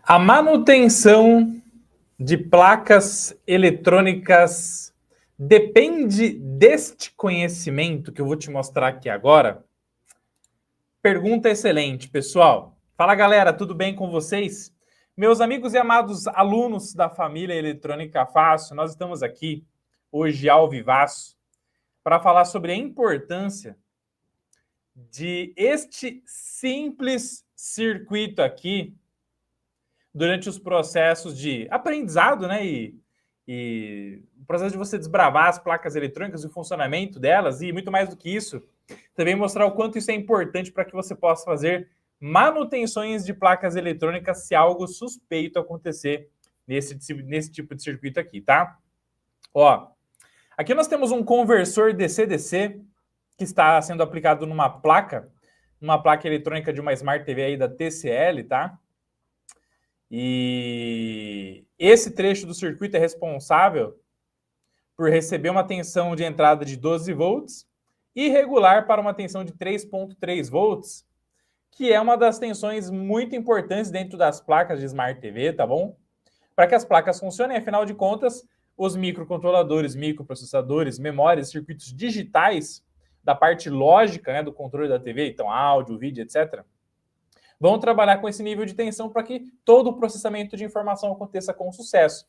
A manutenção de placas eletrônicas depende deste conhecimento que eu vou te mostrar aqui agora? Pergunta excelente, pessoal. Fala, galera, tudo bem com vocês? Meus amigos e amados alunos da família Eletrônica Fácil, nós estamos aqui hoje ao vivaço para falar sobre a importância de este simples circuito aqui durante os processos de aprendizado, né? E o processo de você desbravar as placas eletrônicas e o funcionamento delas, e muito mais do que isso, também mostrar o quanto isso é importante para que você possa fazer manutenções de placas eletrônicas se algo suspeito acontecer nesse tipo de circuito aqui, tá? Ó, aqui nós temos um conversor DC-DC que está sendo aplicado numa placa eletrônica de uma Smart TV aí da TCL, tá? E esse trecho do circuito é responsável por receber uma tensão de entrada de 12 volts e regular para uma tensão de 3,3 volts, que é uma das tensões muito importantes dentro das placas de Smart TV, tá bom? Para que as placas funcionem, afinal de contas, os microcontroladores, microprocessadores, memórias, circuitos digitais da parte lógica, né, do controle da TV, então áudio, vídeo, etc., vão trabalhar com esse nível de tensão para que todo o processamento de informação aconteça com sucesso.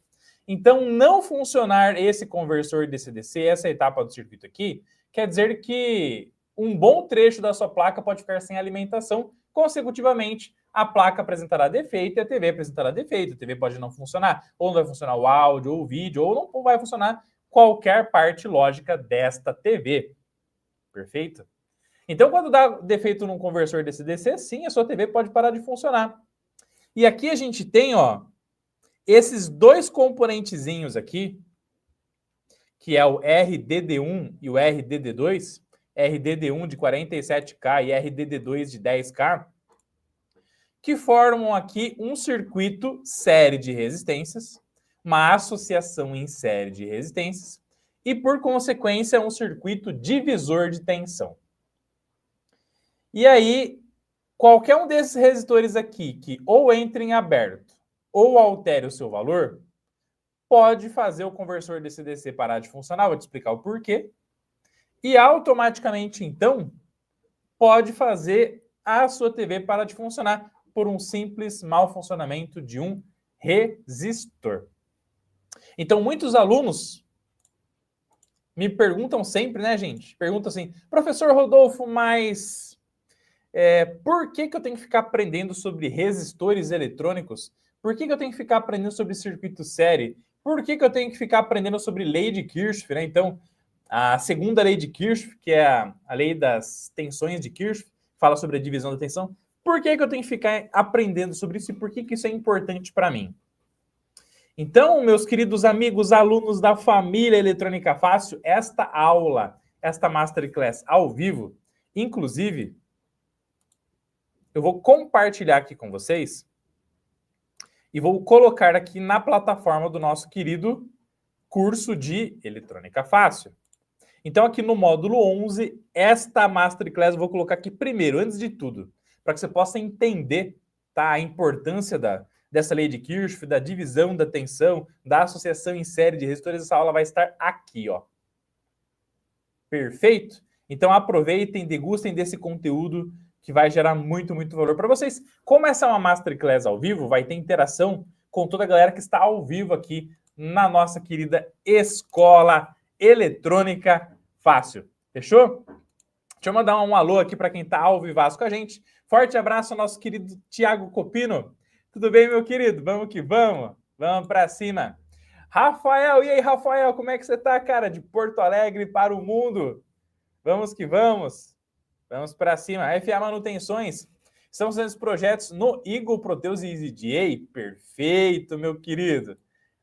Então, não funcionar esse conversor DC-DC, essa etapa do circuito aqui, quer dizer que um bom trecho da sua placa pode ficar sem alimentação. Consecutivamente, a placa apresentará defeito e a TV apresentará defeito. A TV pode não funcionar, ou não vai funcionar o áudio ou o vídeo, ou não vai funcionar qualquer parte lógica desta TV. Perfeito? Então, quando dá defeito num conversor DC-DC, sim, a sua TV pode parar de funcionar. E aqui a gente tem, ó, esses dois componentezinhos aqui, que é o RDD1 e o RDD2, RDD1 de 47K e RDD2 de 10K, que formam aqui um circuito série de resistências, uma associação em série de resistências, e, por consequência, um circuito divisor de tensão. E aí, qualquer um desses resistores aqui que ou entre em aberto ou altere o seu valor, pode fazer o conversor DC-DC parar de funcionar, vou te explicar o porquê, e automaticamente, então, pode fazer a sua TV parar de funcionar por um simples mau funcionamento de um resistor. Então, muitos alunos me perguntam sempre, né, gente? Perguntam assim, professor Rodolfo, mas por que eu tenho que ficar aprendendo sobre resistores eletrônicos? Por que eu tenho que ficar aprendendo sobre circuito série? Por que eu tenho que ficar aprendendo sobre lei de Kirchhoff, né? Então, a segunda lei de Kirchhoff, que é a lei das tensões de Kirchhoff, fala sobre a divisão da tensão. Por que eu tenho que ficar aprendendo sobre isso e por que isso é importante para mim? Então, meus queridos amigos, alunos da família Eletrônica Fácil, esta aula, esta Masterclass ao vivo, inclusive, eu vou compartilhar aqui com vocês e vou colocar aqui na plataforma do nosso querido curso de Eletrônica Fácil. Então, aqui no módulo 11, esta Masterclass eu vou colocar aqui primeiro, antes de tudo, para que você possa entender, tá, a importância dessa lei de Kirchhoff, da divisão da tensão, da associação em série de resistores. Essa aula vai estar aqui, ó. Perfeito? Então, aproveitem, degustem desse conteúdo que vai gerar muito, muito valor para vocês. Como essa é uma Masterclass ao vivo, vai ter interação com toda a galera que está ao vivo aqui na nossa querida Escola Eletrônica Fácil. Fechou? Deixa eu mandar um alô aqui para quem está ao vivaço com a gente. Forte abraço ao nosso querido Thiago Copino. Tudo bem, meu querido? Vamos que vamos. Vamos para cima. Rafael, e aí, Rafael, como é que você está, cara? De Porto Alegre para o mundo. Vamos que vamos. Vamos para cima. FA Manutenções. Estamos fazendo projetos no Eagle, Proteus e EasyGA. Perfeito, meu querido.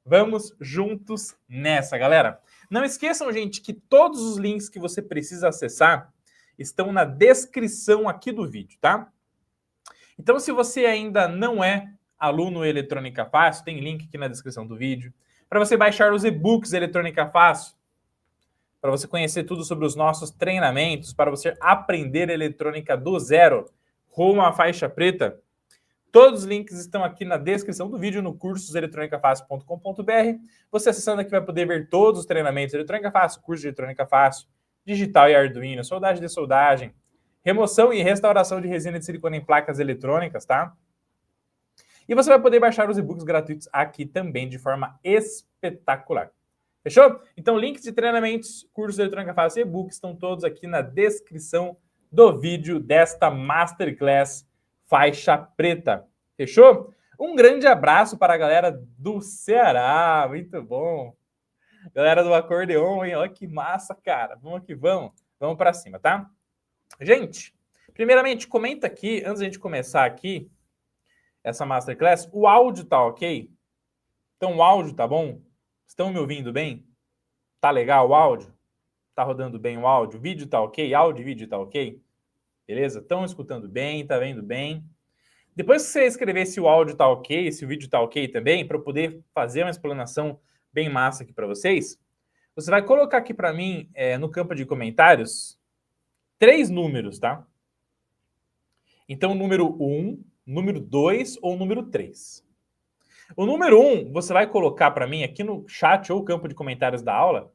Vamos juntos nessa, galera. Não esqueçam, gente, que todos os links que você precisa acessar estão na descrição aqui do vídeo, tá? Então, se você ainda não é aluno Eletrônica Fácil, tem link aqui na descrição do vídeo. Para você baixar os e-books Eletrônica Fácil, para você conhecer tudo sobre os nossos treinamentos, para você aprender eletrônica do zero rumo à faixa preta, Todos os links estão aqui na descrição do vídeo, no cursoseletronicafácil.com.br. Você acessando aqui vai poder ver todos os treinamentos de Eletrônica Fácil, curso de Eletrônica Fácil, Digital e Arduino, soldagem de soldagem, remoção e restauração de resina de silicone em placas eletrônicas, tá? E você vai poder baixar os e-books gratuitos aqui também de forma espetacular. Fechou? Então, links de treinamentos, cursos de Eletrônica Fácil e e-books estão todos aqui na descrição do vídeo desta Masterclass Faixa Preta. Fechou? Um grande abraço para a galera do Ceará. Muito bom. Galera do acordeon, hein? Olha que massa, cara. Vamos que vamos. Vamos para cima, tá? Gente, primeiramente, comenta aqui, antes de a gente começar aqui, essa Masterclass, o áudio tá ok? Então, o áudio tá bom? Estão me ouvindo bem? Tá legal o áudio? Tá rodando bem o áudio? O vídeo tá ok? Áudio e vídeo tá ok? Beleza? Estão escutando bem? Tá vendo bem? Depois que você escrever se o áudio tá ok, se o vídeo tá ok também, para eu poder fazer uma explanação bem massa aqui para vocês, você vai colocar aqui para mim, no campo de comentários, 3 números, tá? Então, número 1, número 2 ou número 3. O número 1, você vai colocar para mim aqui no chat ou campo de comentários da aula,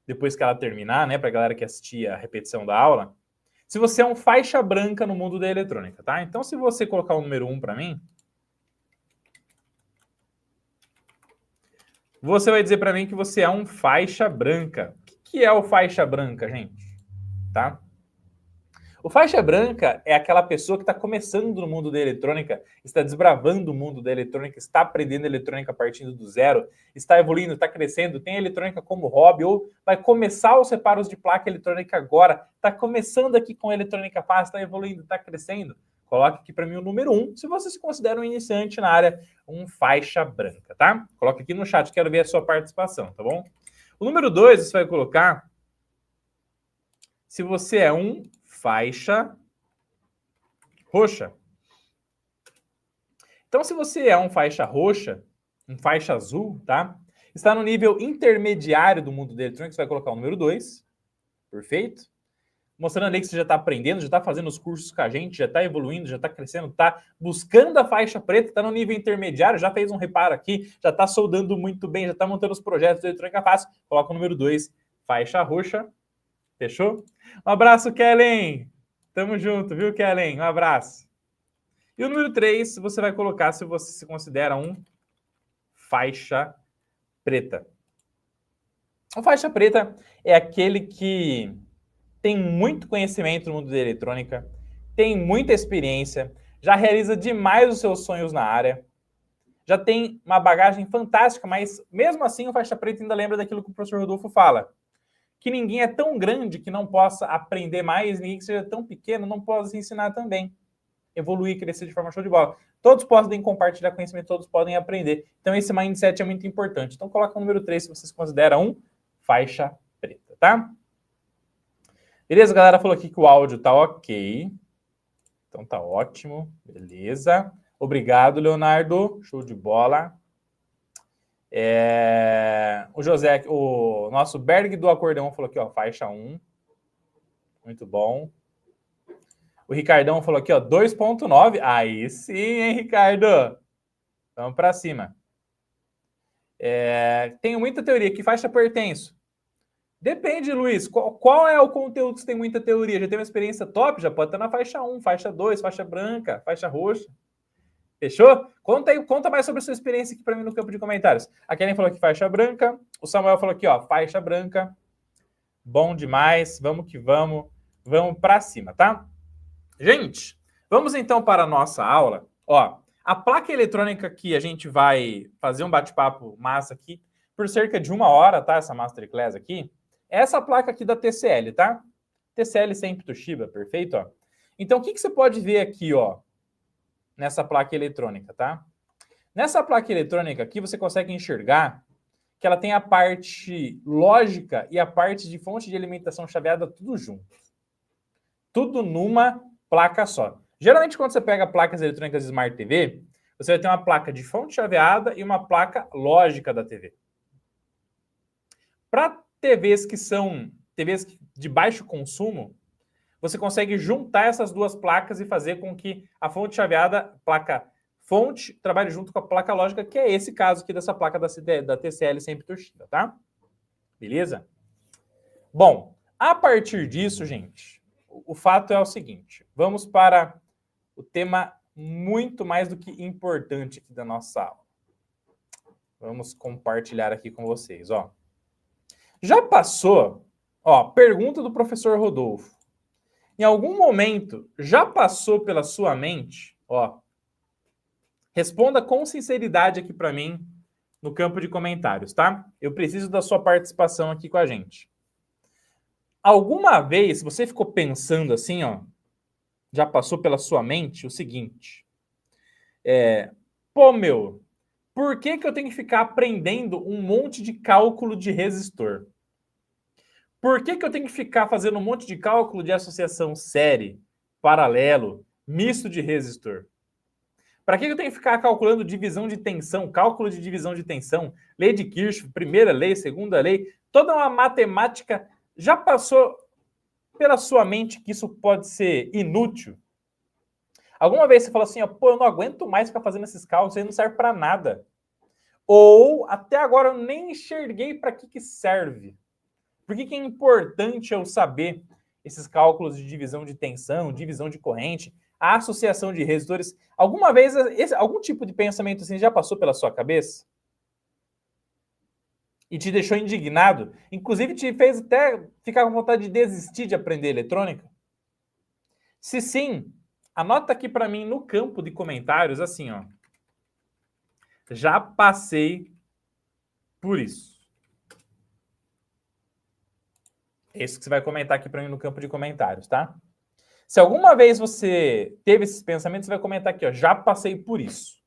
depois que ela terminar, né, para a galera que assistir a repetição da aula, se você é um faixa branca no mundo da eletrônica, tá? Então, se você colocar o número 1 para mim, você vai dizer para mim que você é um faixa branca. O que é o faixa branca, gente? Tá? O faixa branca é aquela pessoa que está começando no mundo da eletrônica, está desbravando o mundo da eletrônica, está aprendendo eletrônica partindo do zero, está evoluindo, está crescendo, tem a eletrônica como hobby, ou vai começar os reparos de placa eletrônica agora, está começando aqui com a eletrônica fácil, está evoluindo, está crescendo. Coloque aqui para mim o número 1, se você se considera um iniciante na área, um faixa branca, tá? Coloque aqui no chat, quero ver a sua participação, tá bom? O número 2, você vai colocar se você é um faixa roxa. Então, se você é um faixa roxa, um faixa azul, tá? Está no nível intermediário do mundo da eletrônica, você vai colocar o número 2. Perfeito? Mostrando ali que você já está aprendendo, já está fazendo os cursos com a gente, já está evoluindo, já está crescendo, está buscando a faixa preta, está no nível intermediário, já fez um reparo aqui, já está soldando muito bem, já está montando os projetos de eletrônica fácil. Coloca o número 2, faixa roxa. Fechou? Um abraço, Kellen! Tamo junto, viu, Kellen? Um abraço. E o número 3, você vai colocar se você se considera um faixa preta. O faixa preta é aquele que tem muito conhecimento no mundo da eletrônica, tem muita experiência, já realiza demais os seus sonhos na área, já tem uma bagagem fantástica, mas mesmo assim o faixa preta ainda lembra daquilo que o professor Rodolfo fala, que ninguém é tão grande que não possa aprender mais, ninguém que seja tão pequeno não possa ensinar também. Evoluir, crescer de forma show de bola. Todos podem compartilhar conhecimento, todos podem aprender. Então esse mindset é muito importante. Então coloca o número 3 se você se considera um faixa preta, tá? Beleza, a galera falou aqui que o áudio tá ok. Então tá ótimo, beleza. Obrigado, Leonardo, show de bola. O José, o nosso Berg do acordeão falou aqui, ó, faixa 1. Muito bom. O Ricardão falou aqui, ó, 2.9. Aí sim, hein, Ricardo? Vamos para cima. Tenho muita teoria. Que faixa pertenço? Depende, Luiz. Qual é o conteúdo que você tem muita teoria? Já tem uma experiência top? Já pode estar na faixa 1, faixa 2, faixa branca, faixa roxa. Fechou? Conta mais sobre a sua experiência aqui para mim no campo de comentários. A Karen falou aqui faixa branca. O Samuel falou aqui, ó, faixa branca. Bom demais. Vamos que vamos. Vamos para cima, tá? Gente, vamos então para a nossa aula. Ó, a placa eletrônica que a gente vai fazer um bate-papo massa aqui por cerca de 1 hora, tá? Essa Masterclass aqui. É essa placa aqui da TCL, tá? TCL 100 Toshiba, perfeito? Ó. Então, o que você pode ver aqui, ó? Nessa placa eletrônica, tá? Nessa placa eletrônica aqui, você consegue enxergar que ela tem a parte lógica e a parte de fonte de alimentação chaveada tudo junto. Tudo numa placa só. Geralmente, quando você pega placas eletrônicas Smart TV, você vai ter uma placa de fonte chaveada e uma placa lógica da TV. Para TVs que são TVs de baixo consumo, você consegue juntar essas duas placas e fazer com que a fonte chaveada, placa fonte, trabalhe junto com a placa lógica, que é esse caso aqui dessa placa da TCL sempre torcida, tá? Beleza? Bom, a partir disso, gente, o fato é o seguinte. Vamos para o tema muito mais do que importante aqui da nossa aula. Vamos compartilhar aqui com vocês, ó. Já passou, ó, pergunta do professor Rodolfo. Em algum momento, já passou pela sua mente, ó, responda com sinceridade aqui para mim no campo de comentários, tá? Eu preciso da sua participação aqui com a gente. Alguma vez você ficou pensando assim, ó, já passou pela sua mente o seguinte, pô, meu, por que eu tenho que ficar aprendendo um monte de cálculo de resistor? Por que eu tenho que ficar fazendo um monte de cálculo de associação série, paralelo, misto de resistor? Para que eu tenho que ficar calculando divisão de tensão, cálculo de divisão de tensão, lei de Kirchhoff, primeira lei, segunda lei, toda uma matemática? Já passou pela sua mente que isso pode ser inútil? Alguma vez você falou assim, ó, pô, eu não aguento mais ficar fazendo esses cálculos, isso aí não serve para nada. Ou, até agora, eu nem enxerguei para que serve. Por que é importante eu saber esses cálculos de divisão de tensão, divisão de corrente, a associação de resistores? Alguma vez, algum tipo de pensamento assim já passou pela sua cabeça? E te deixou indignado? Inclusive te fez até ficar com vontade de desistir de aprender eletrônica? Se sim, anota aqui para mim no campo de comentários assim, ó. Já passei por isso. É isso que você vai comentar aqui para mim no campo de comentários, tá? Se alguma vez você teve esses pensamentos, você vai comentar aqui, ó, já passei por isso.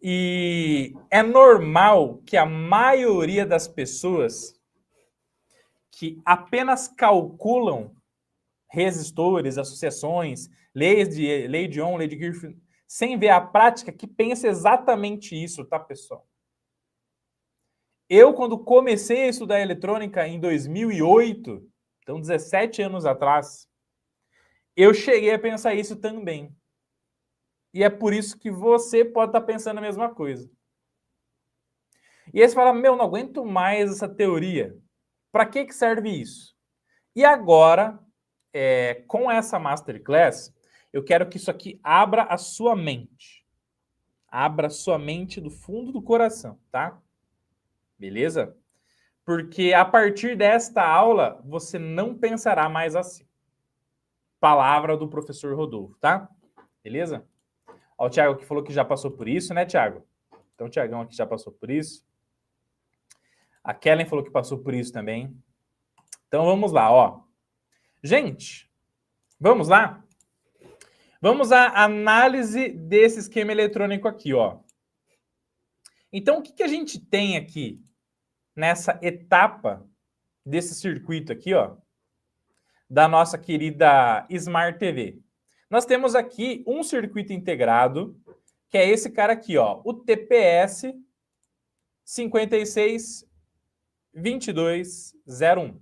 E é normal que a maioria das pessoas que apenas calculam resistores, associações, lei de Ohm, lei de Kirchhoff, sem ver a prática, que pense exatamente isso, tá, pessoal? Eu, quando comecei a estudar eletrônica em 2008, então 17 anos atrás, eu cheguei a pensar isso também. E é por isso que você pode estar pensando a mesma coisa. E aí você fala, meu, não aguento mais essa teoria. Para que serve isso? E agora, com essa Masterclass, eu quero que isso aqui abra a sua mente. Abra a sua mente do fundo do coração, tá? Beleza? Porque a partir desta aula, você não pensará mais assim. Palavra do professor Rodolfo, tá? Beleza? Ó, o Thiago aqui falou que já passou por isso, né, Thiago? Então o Thiagão aqui já passou por isso. A Kellen falou que passou por isso também. Então vamos lá, ó. Gente, vamos lá? Vamos à análise desse esquema eletrônico aqui, ó. Então o que a gente tem aqui nessa etapa desse circuito aqui, ó, da nossa querida Smart TV? Nós temos aqui um circuito integrado, que é esse cara aqui, ó, o TPS 562201.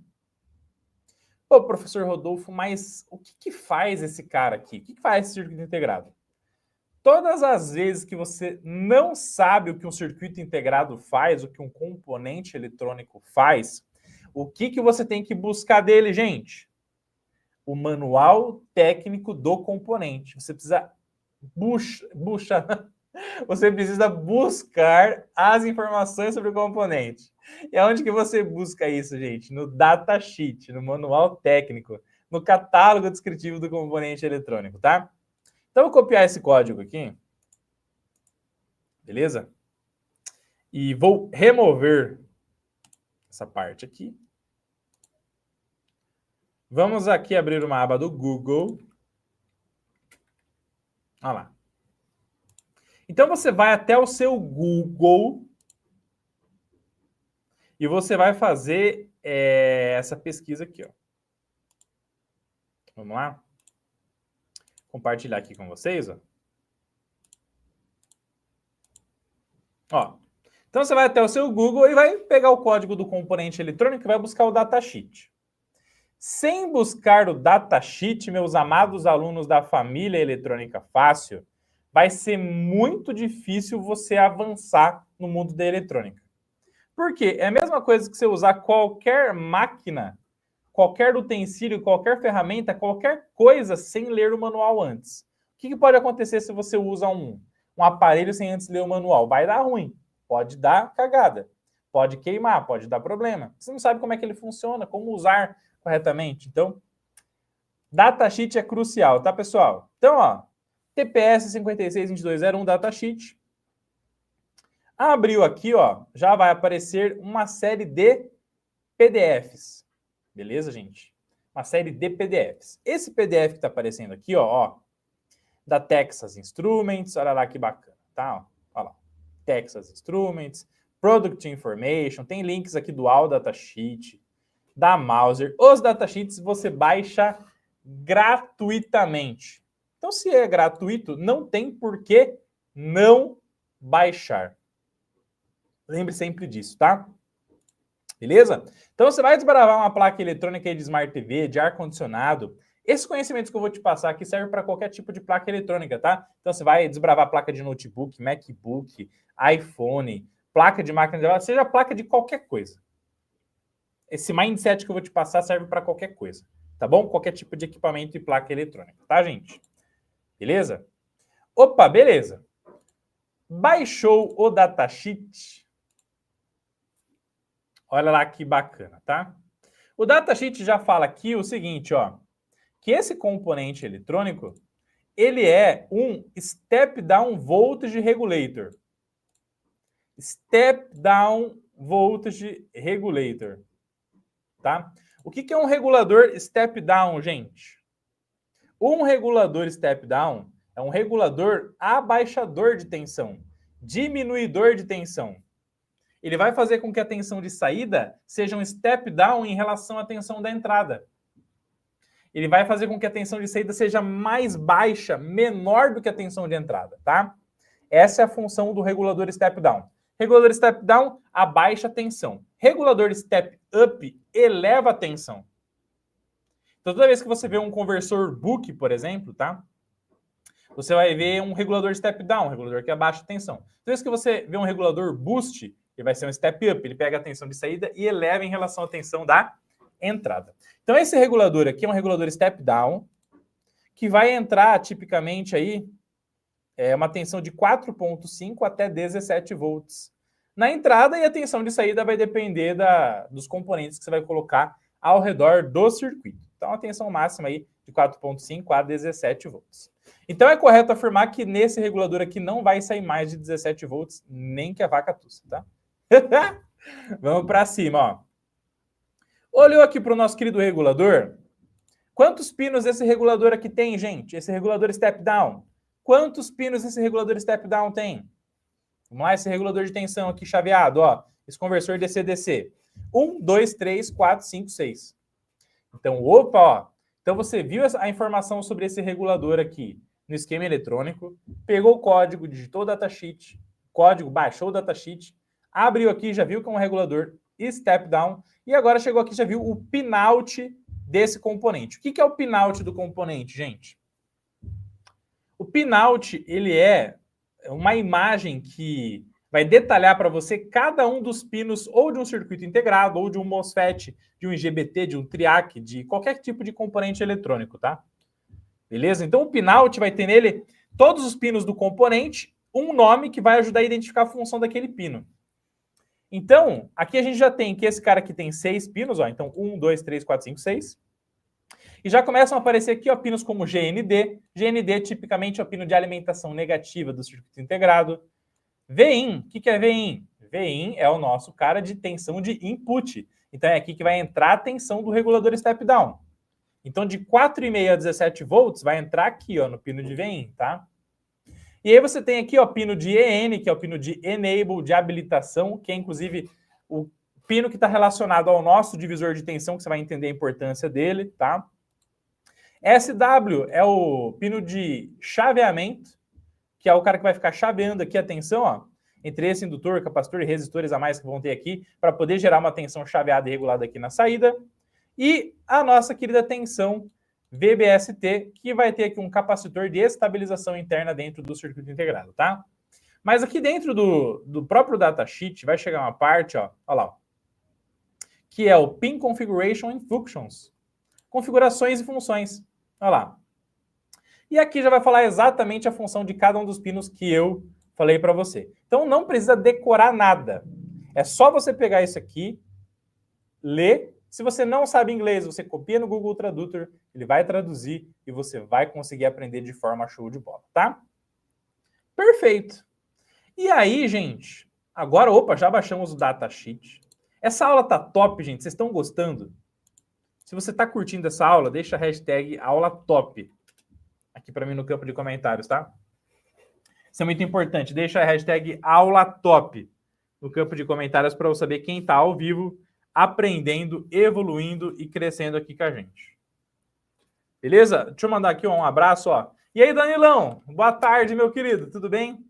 Pô, professor Rodolfo, mas o que faz esse cara aqui? O que faz esse circuito integrado? Todas as vezes que você não sabe o que um circuito integrado faz, o que um componente eletrônico faz, o que você tem que buscar dele, gente? O manual técnico do componente. Você precisa você precisa buscar as informações sobre o componente. E aonde que você busca isso, gente? No datasheet, no manual técnico, no catálogo descritivo do componente eletrônico, tá? Então, eu vou copiar esse código aqui. Beleza? E vou remover essa parte aqui. Vamos aqui abrir uma aba do Google. Olha lá. Então, você vai até o seu Google e você vai fazer essa pesquisa aqui, ó. Vamos lá? Compartilhar aqui com vocês, ó. Ó. Então, você vai até o seu Google e vai pegar o código do componente eletrônico e vai buscar o datasheet. Sem buscar o datasheet, meus amados alunos da família Eletrônica Fácil, vai ser muito difícil você avançar no mundo da eletrônica. Por quê? É a mesma coisa que você usar qualquer máquina, qualquer utensílio, qualquer ferramenta, qualquer coisa sem ler o manual antes. O que pode acontecer se você usa um aparelho sem antes ler o manual? Vai dar ruim, pode dar cagada, pode queimar, pode dar problema. Você não sabe como é que ele funciona, como usar corretamente. Então, datasheet é crucial, tá, pessoal? Então, ó, TPS 562201 datasheet. Abriu aqui, ó, já vai aparecer uma série de PDFs. Beleza, gente? Uma série de PDFs. Esse PDF que está aparecendo aqui, ó, da Texas Instruments, olha lá que bacana, tá? Olha lá. Texas Instruments, Product Information, tem links aqui do All Datasheet, da Mouser. Os datasheets você baixa gratuitamente. Então, se é gratuito, não tem por que não baixar. Lembre sempre disso, tá? Beleza? Então, você vai desbravar uma placa eletrônica de Smart TV, de ar-condicionado. Esses conhecimentos que eu vou te passar aqui servem para qualquer tipo de placa eletrônica, tá? Então, você vai desbravar placa de notebook, MacBook, iPhone, placa de máquina de lavar, seja placa de qualquer coisa. Esse mindset que eu vou te passar serve para qualquer coisa, tá bom? Qualquer tipo de equipamento e placa eletrônica, tá, gente? Beleza? Opa, beleza. Baixou o datasheet. Olha lá que bacana, tá? O datasheet já fala aqui o seguinte, ó, que esse componente eletrônico, ele é um Step Down Voltage Regulator. Step Down Voltage Regulator. Tá? O que é um regulador step down, gente? Um regulador step down é um regulador abaixador de tensão, diminuidor de tensão. Ele vai fazer com que a tensão de saída seja um step down em relação à tensão da entrada. Ele vai fazer com que a tensão de saída seja mais baixa, menor do que a tensão de entrada, tá? Essa é a função do regulador step down. Regulador step down abaixa a tensão. Regulador step up eleva a tensão. Então, toda vez que você vê um conversor book, por exemplo, tá? Você vai ver um regulador step down, um regulador que abaixa a tensão. Toda vez que você vê um regulador boost, ele vai ser um step up, ele pega a tensão de saída e eleva em relação à tensão da entrada. Então, esse regulador aqui é um regulador step down, que vai entrar tipicamente aí uma tensão de 4,5 até 17 volts na entrada, e a tensão de saída vai depender dos componentes que você vai colocar ao redor do circuito. Então, a tensão máxima aí de 4,5 a 17 volts. Então, é correto afirmar que nesse regulador aqui não vai sair mais de 17 volts, nem que a vaca tussa, tá? Vamos para cima, ó. Olhou aqui para o nosso querido regulador. Quantos pinos esse regulador aqui tem, gente? Esse regulador step down. Quantos pinos esse regulador step down tem? Vamos lá, esse regulador de tensão aqui chaveado, ó. Esse conversor DC-DC. 1, 2, 3, 4, 5, 6. Então, opa, ó. Então, você viu a informação sobre esse regulador aqui no esquema eletrônico, pegou o código, digitou o datasheet, código, baixou o datasheet, abriu aqui, já viu que é um regulador step down, e agora chegou aqui, já viu o pinout desse componente. O que é o pinout do componente, gente? O pinout, ele é uma imagem que vai detalhar para você cada um dos pinos ou de um circuito integrado, ou de um MOSFET, de um IGBT, de um TRIAC, de qualquer tipo de componente eletrônico, tá? Beleza? Então o pinout vai ter nele todos os pinos do componente, um nome que vai ajudar a identificar a função daquele pino. Então, aqui a gente já tem que esse cara aqui tem 6 pinos, ó. Então, 1, 2, 3, 4, 5, 6. E já começam a aparecer aqui, ó, pinos como GND. GND, tipicamente, é o pino de alimentação negativa do circuito integrado. VIN, o que é VIN? VIN é o nosso cara de tensão de input. Então, é aqui que vai entrar a tensão do regulador step down. Então, de 4,5 a 17 volts, vai entrar aqui, ó, no pino de VIN, tá? E aí você tem aqui, ó, pino de EN, que é o pino de Enable, de habilitação, que é, inclusive, o pino que está relacionado ao nosso divisor de tensão, que você vai entender a importância dele, tá? SW é o pino de chaveamento, que é o cara que vai ficar chaveando aqui a tensão, ó, entre esse indutor, capacitor e resistores a mais que vão ter aqui, para poder gerar uma tensão chaveada e regulada aqui na saída. E a nossa querida tensão VBST, que vai ter aqui um capacitor de estabilização interna dentro do circuito integrado, tá? Mas aqui dentro do próprio datasheet vai chegar uma parte, ó lá, ó, que é o Pin Configuration and Functions. Configurações e funções. Olha lá. E aqui já vai falar exatamente a função de cada um dos pinos que eu falei para você. Então não precisa decorar nada. É só você pegar isso aqui, ler. Se você não sabe inglês, você copia no Google Tradutor, ele vai traduzir e você vai conseguir aprender de forma show de bola, tá? Perfeito. E aí, gente, agora, opa, já baixamos o datasheet. Essa aula tá top, gente. Vocês estão gostando? Se você está curtindo essa aula, deixa a hashtag aula top aqui para mim no campo de comentários, tá? Isso é muito importante. Deixa a hashtag aula top no campo de comentários para eu saber quem está ao vivo, aprendendo, evoluindo e crescendo aqui com a gente. Beleza? Deixa eu mandar aqui um abraço, ó. E aí, Danilão? Boa tarde, meu querido. Tudo bem?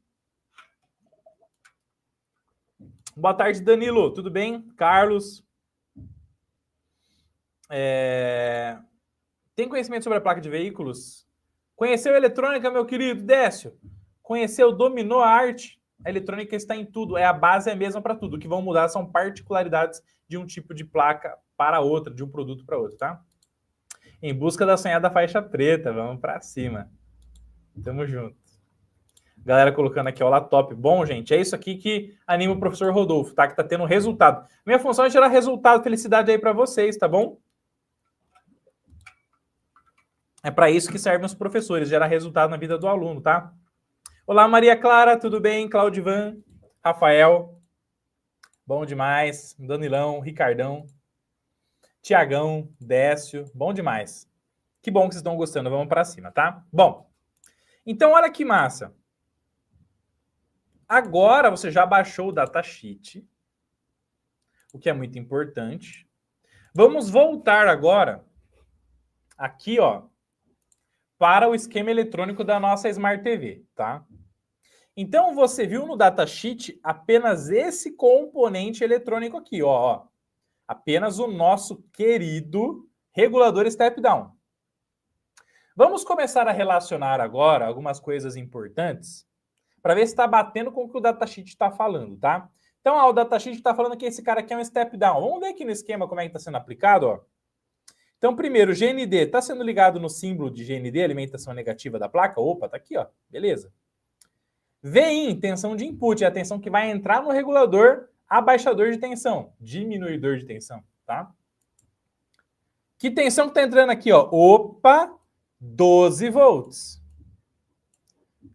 Boa tarde, Danilo. Tudo bem? Carlos. Tem conhecimento sobre a placa de veículos? Conheceu a eletrônica, meu querido Décio? Conheceu, dominou a arte? A eletrônica está em tudo, a base é a mesma para tudo. O que vão mudar são particularidades de um tipo de placa para outra, de um produto para outro, tá? Em busca da sonhada faixa preta, vamos para cima. Tamo junto. Galera colocando aqui, ó, top. Bom, gente, é isso aqui que anima o professor Rodolfo, tá? Que tá tendo resultado. Minha função é gerar resultado, felicidade aí para vocês, tá bom? É para isso que servem os professores, gerar resultado na vida do aluno, tá? Olá, Maria Clara, tudo bem? Claudivan, Rafael, bom demais. Danilão, Ricardão, Tiagão, Décio, bom demais. Que bom que vocês estão gostando, vamos para cima, tá? Bom, então olha que massa. Agora você já baixou o datasheet, o que é muito importante. Vamos voltar agora aqui, ó, para o esquema eletrônico da nossa Smart TV, tá? Então, você viu no datasheet apenas esse componente eletrônico aqui, ó. Apenas o nosso querido regulador step-down. Vamos começar a relacionar agora algumas coisas importantes para ver se está batendo com o que o datasheet está falando, tá? Então, ó, o datasheet está falando que esse cara aqui é um step-down. Vamos ver aqui no esquema como é que está sendo aplicado, ó. Então, primeiro, GND está sendo ligado no símbolo de GND, alimentação negativa da placa. Opa, tá aqui, ó. Beleza. VIN, tensão de input, é a tensão que vai entrar no regulador, abaixador de tensão, diminuidor de tensão, tá? Que tensão que está entrando aqui, ó? Opa, 12 volts.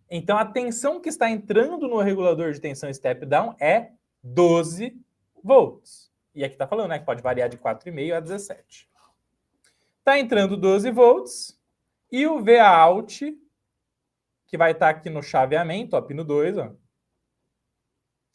Então, a tensão que está entrando no regulador de tensão step down é 12 volts. E aqui está falando, né, que pode variar de 4,5 a 17. Está entrando 12 volts e o VOUT, que vai estar aqui no chaveamento, ó, pino 2, ó,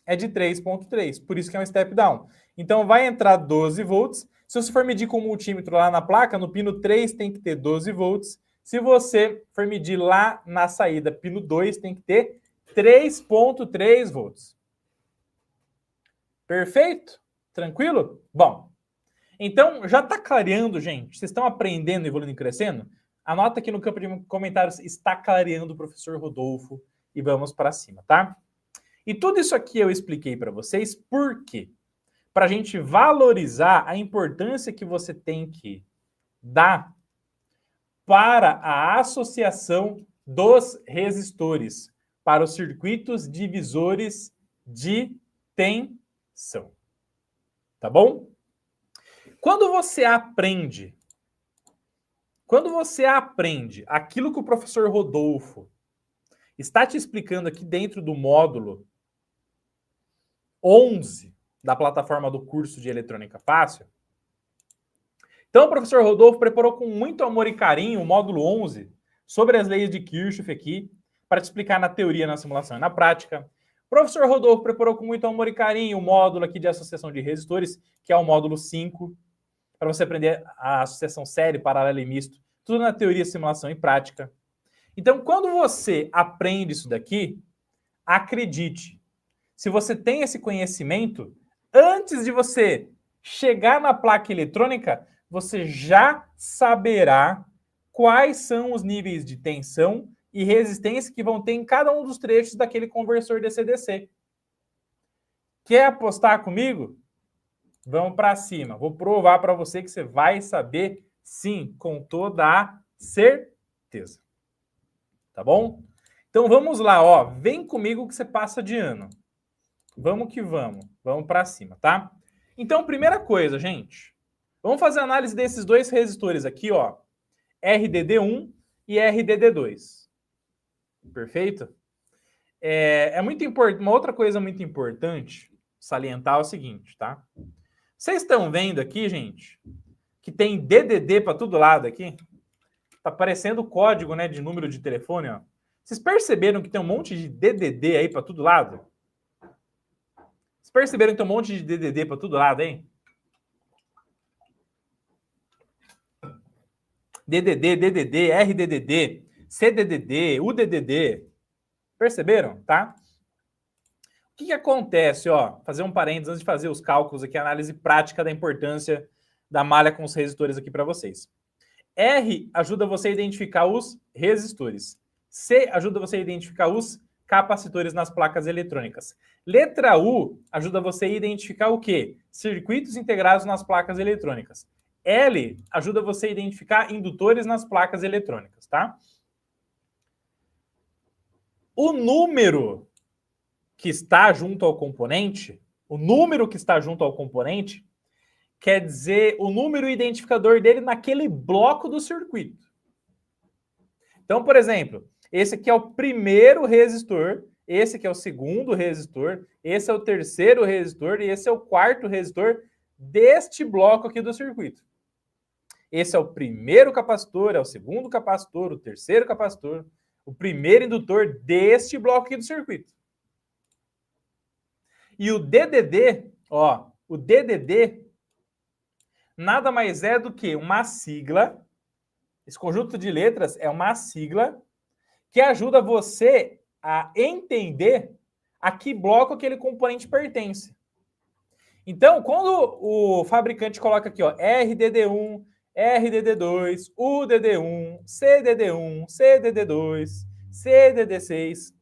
é de 3,3, por isso que é um step down. Então vai entrar 12 volts. Se você for medir com o multímetro lá na placa, no pino 3 tem que ter 12 volts. Se você for medir lá na saída, pino 2 tem que ter 3,3 volts. Perfeito? Tranquilo? Bom, então já está clareando, gente? Vocês estão aprendendo, evoluindo e crescendo? Anota aqui no campo de comentários, está clareando o professor Rodolfo e vamos para cima, tá? E tudo isso aqui eu expliquei para vocês por quê? Para a gente valorizar a importância que você tem que dar para a associação dos resistores para os circuitos divisores de tensão. Tá bom? Quando você aprende aquilo que o professor Rodolfo está te explicando aqui dentro do módulo 11 da plataforma do curso de Eletrônica Fácil. Então, o professor Rodolfo preparou com muito amor e carinho o módulo 11 sobre as leis de Kirchhoff aqui, para te explicar na teoria, na simulação e na prática. O professor Rodolfo preparou com muito amor e carinho o módulo aqui de associação de resistores, que é o módulo 5, para você aprender a associação série, paralelo e misto, tudo na teoria, simulação e prática. Então, quando você aprende isso daqui, acredite, se você tem esse conhecimento, antes de você chegar na placa eletrônica, você já saberá quais são os níveis de tensão e resistência que vão ter em cada um dos trechos daquele conversor DC-DC. Quer apostar comigo? Vamos para cima. Vou provar para você que você vai saber, sim, com toda a certeza. Tá bom? Então vamos lá, ó. Vem comigo que você passa de ano. Vamos que vamos. Vamos para cima, tá? Então, primeira coisa, gente. Vamos fazer análise desses dois resistores aqui, ó. RDD1 e RDD2. Perfeito? É muito importante. Uma outra coisa muito importante salientar é o seguinte, tá? Vocês estão vendo aqui, gente, que tem DDD para todo lado aqui? Tá aparecendo o código, né, de número de telefone, ó. Vocês perceberam que tem um monte de DDD aí para todo lado? Vocês perceberam que tem um monte de DDD para todo lado, hein? DDD, DDD, RDDD, CDDD, UDDD. Perceberam, tá? O que acontece, ó? Fazer um parênteses antes de fazer os cálculos aqui, análise prática da importância da malha com os resistores aqui para vocês. R ajuda você a identificar os resistores. C ajuda você a identificar os capacitores nas placas eletrônicas. Letra U ajuda você a identificar o quê? Circuitos integrados nas placas eletrônicas. L ajuda você a identificar indutores nas placas eletrônicas, tá? O número que está junto ao componente, quer dizer o número identificador dele naquele bloco do circuito. Então, por exemplo, esse aqui é o primeiro resistor, esse aqui é o segundo resistor, esse é o terceiro resistor e esse é o quarto resistor deste bloco aqui do circuito. Esse é o primeiro capacitor, é o segundo capacitor, o terceiro capacitor, o primeiro indutor deste bloco aqui do circuito. E o DDD, ó, o DDD nada mais é do que uma sigla. Esse conjunto de letras é uma sigla que ajuda você a entender a que bloco aquele componente pertence. Então, quando o fabricante coloca aqui, ó, RDD1, RDD2, UDD1, CDD1, CDD2, CDD6,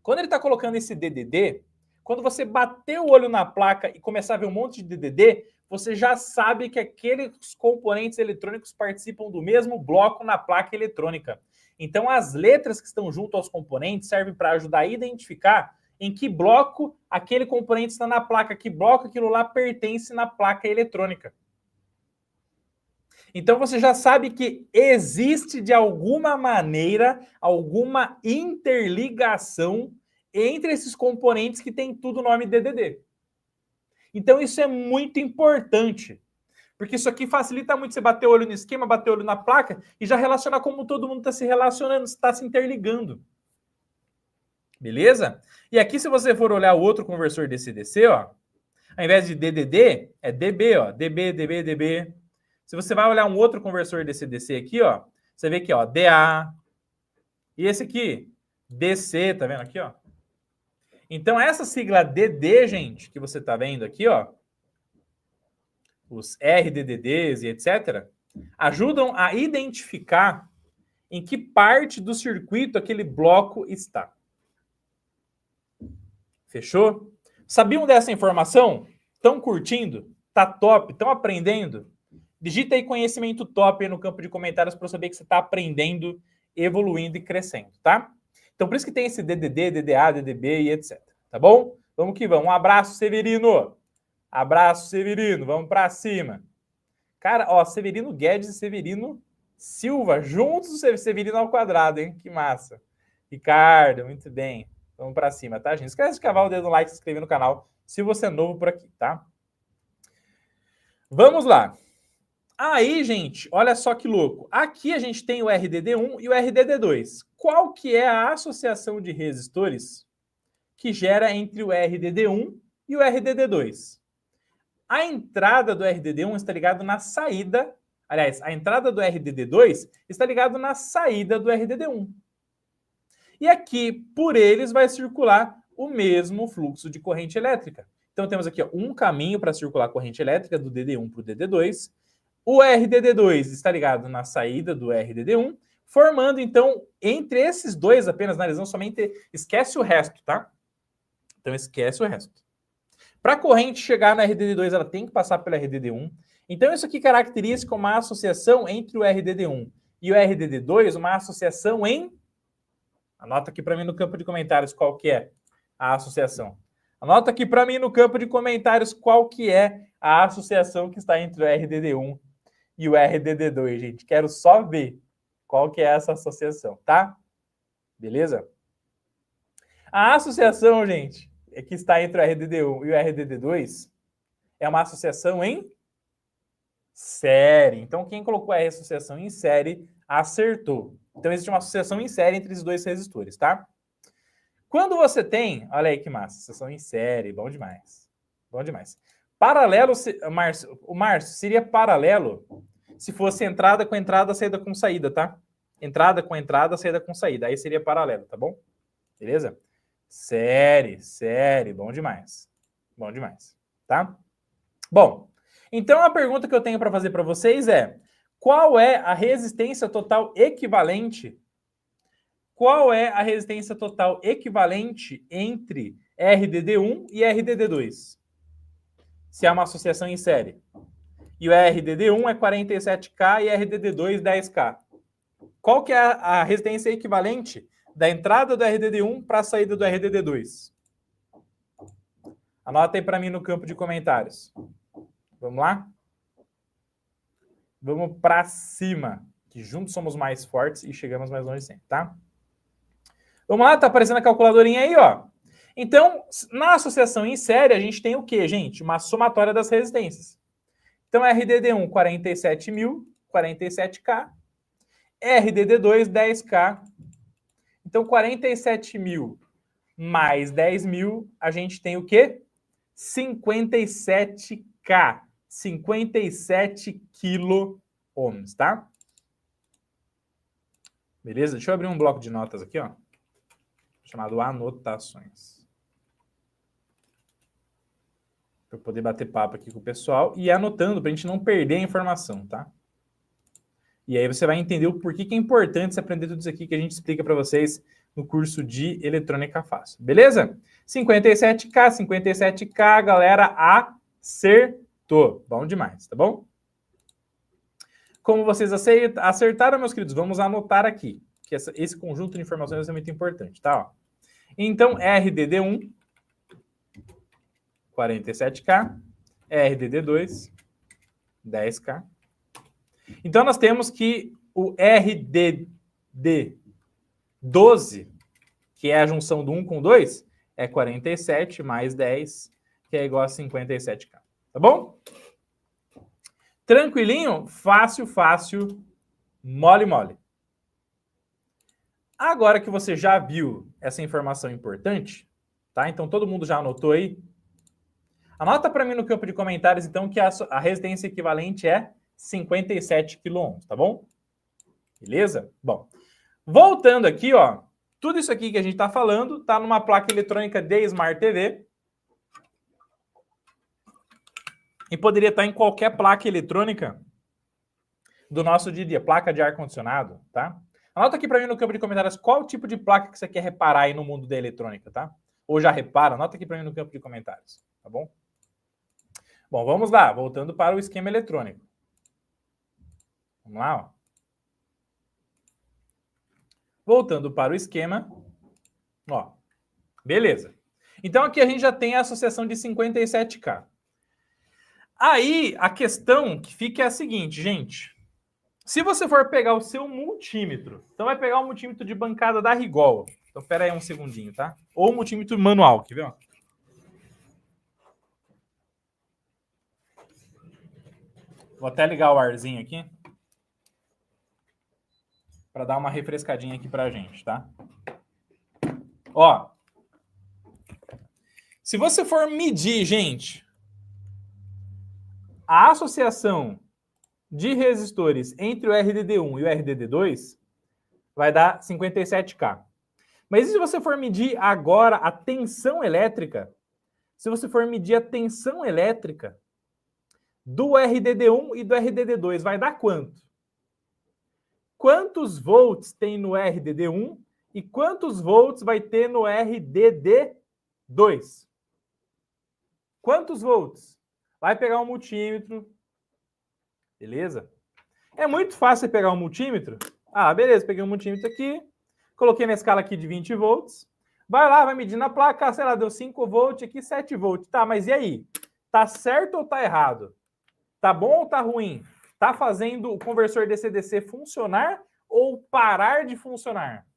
quando ele está colocando esse DDD, quando você bater o olho na placa e começar a ver um monte de DDD, você já sabe que aqueles componentes eletrônicos participam do mesmo bloco na placa eletrônica. Então, as letras que estão junto aos componentes servem para ajudar a identificar em que bloco aquele componente está na placa, que bloco aquilo lá pertence na placa eletrônica. Então, você já sabe que existe, de alguma maneira, alguma interligação entre esses componentes que tem tudo o nome DDD. Então, isso é muito importante, porque isso aqui facilita muito você bater o olho no esquema, bater o olho na placa e já relacionar como todo mundo está se relacionando, está se interligando. Beleza? E aqui, se você for olhar o outro conversor DC-DC, ó, ao invés de DDD, é DB, ó, DB, DB, DB. Se você vai olhar um outro conversor DC-DC aqui, ó, você vê aqui, ó, DA. E esse aqui, DC, tá vendo aqui, ó? Então, essa sigla DD, gente, que você tá vendo aqui, ó, os RDDDs e etc., ajudam a identificar em que parte do circuito aquele bloco está. Fechou? Sabiam dessa informação? Estão curtindo? Tá top? Estão aprendendo? Digita aí conhecimento top aí no campo de comentários para eu saber que você está aprendendo, evoluindo e crescendo, tá? Então, por isso que tem esse DDD, DDA, DDB e etc. Tá bom? Vamos que vamos. Um abraço, Severino. Abraço, Severino. Vamos para cima. Cara, ó, Severino Guedes e Severino Silva, juntos, Severino ao quadrado, hein? Que massa. Ricardo, muito bem. Vamos para cima, tá, gente? Não esquece de cavar o dedo no like e se inscrever no canal se você é novo por aqui, tá? Vamos lá. Aí, gente, olha só que louco. Aqui a gente tem o RDD1 e o RDD2. Qual que é a associação de resistores que gera entre o RDD1 e o RDD2? A entrada do RDD1 está ligada na saída... Aliás, a entrada do RDD2 está ligada na saída do RDD1. E aqui, por eles, vai circular o mesmo fluxo de corrente elétrica. Então, temos aqui ó, um caminho para circular a corrente elétrica do DD1 para o DD2. O RDD2 está ligado na saída do RDD1, formando, então, entre esses dois, apenas analisando somente, esquece o resto, tá? Então, esquece o resto. Para a corrente chegar na RDD2, ela tem que passar pela RDD1. Então, isso aqui caracteriza uma associação entre o RDD1 e o RDD2, uma associação em... Anota aqui para mim no campo de comentários qual que é a associação. Anota aqui para mim no campo de comentários qual que é a associação que está entre o RDD1 e o RDD2, gente. Quero só ver qual que é essa associação, tá? Beleza? A associação, gente, que está entre o RDD1 e o RDD2 é uma associação em série. Então, quem colocou a associação em série acertou. Então, existe uma associação em série entre os dois resistores, tá? Quando você tem... Olha aí que massa. Associação em série. Bom demais. Bom demais. Paralelo... O Márcio, seria paralelo se fosse entrada com entrada, saída com saída, tá? Entrada com entrada, saída com saída. Aí seria paralelo, tá bom? Beleza? Série. Bom demais. Bom demais. Tá? Bom, então a pergunta que eu tenho para fazer para vocês é: qual é a resistência total equivalente? Qual é a resistência total equivalente entre RDD1 e RDD2? Se é uma associação em série. E o RDD1 é 47K e RDD2 10K. Qual que é a resistência equivalente da entrada do RDD1 para a saída do RDD2? Anota aí para mim no campo de comentários. Vamos lá? Vamos para cima, que juntos somos mais fortes e chegamos mais longe sempre, tá? Vamos lá, tá aparecendo a calculadorinha aí, ó. Então, na associação em série, a gente tem o quê, gente? Uma somatória das resistências. Então, RDD1, 47.000, 47K. RDD2, 10K. Então, 47.000 mais 10.000, a gente tem o quê? 57K. 57 quilo-ohms, tá? Beleza? Deixa eu abrir um bloco de notas aqui, ó. Chamado anotações. Para eu poder bater papo aqui com o pessoal e ir anotando para a gente não perder a informação, tá? E aí você vai entender o porquê que é importante você aprender tudo isso aqui que a gente explica para vocês no curso de Eletrônica Fácil. Beleza? 57K, galera, acertou. Bom demais, tá bom? Como vocês acertaram, meus queridos, vamos anotar aqui, que esse conjunto de informações é muito importante, tá? Ó. Então, RDD1, 47K, RDD2, 10K. Então, nós temos que o RDD12, que é a junção do 1 com 2, é 47 mais 10, que é igual a 57K. Tá bom? Tranquilinho? Fácil, mole. Agora que você já viu essa informação importante, tá? Então, todo mundo já anotou aí? Anota para mim no campo de comentários, então, que a resistência equivalente é 57 kΩ, tá bom? Beleza? Bom, voltando aqui, ó, tudo isso aqui que a gente está falando está numa placa eletrônica de Smart TV e poderia estar em qualquer placa eletrônica do nosso dia a dia, placa de ar-condicionado, tá? Anota aqui para mim no campo de comentários qual tipo de placa que você quer reparar aí no mundo da eletrônica, tá? Ou já repara, anota aqui para mim no campo de comentários, tá bom? Bom, vamos lá, voltando para o esquema eletrônico. Vamos lá, ó. Voltando para o esquema, ó, beleza. Então aqui a gente já tem a associação de 57K. Aí a questão que fica é a seguinte, gente. Se você for pegar o seu multímetro, então vai pegar o multímetro de bancada da Rigol. Então pera aí um segundinho, tá? Ou o multímetro manual, quer ver? Ó? Vou até ligar o arzinho aqui para dar uma refrescadinha aqui pra gente, tá? Ó, se você for medir, gente, a associação de resistores entre o RDD1 e o RDD2, vai dar 57K. Mas e se você for medir agora a tensão elétrica? Se você for medir a tensão elétrica do RDD1 e do RDD2 vai dar quanto? Quantos volts tem no RDD1 e quantos volts vai ter no RDD2? Quantos volts? Vai pegar um multímetro, beleza? É muito fácil pegar um multímetro. Ah, beleza, peguei um multímetro aqui, coloquei na escala aqui de 20 volts. Vai lá, vai medir na placa, sei lá, deu 5 volts aqui, 7 volts. Tá, mas e aí? Tá certo ou tá errado? Tá bom ou tá ruim? Tá fazendo o conversor DC-DC funcionar ou parar de funcionar?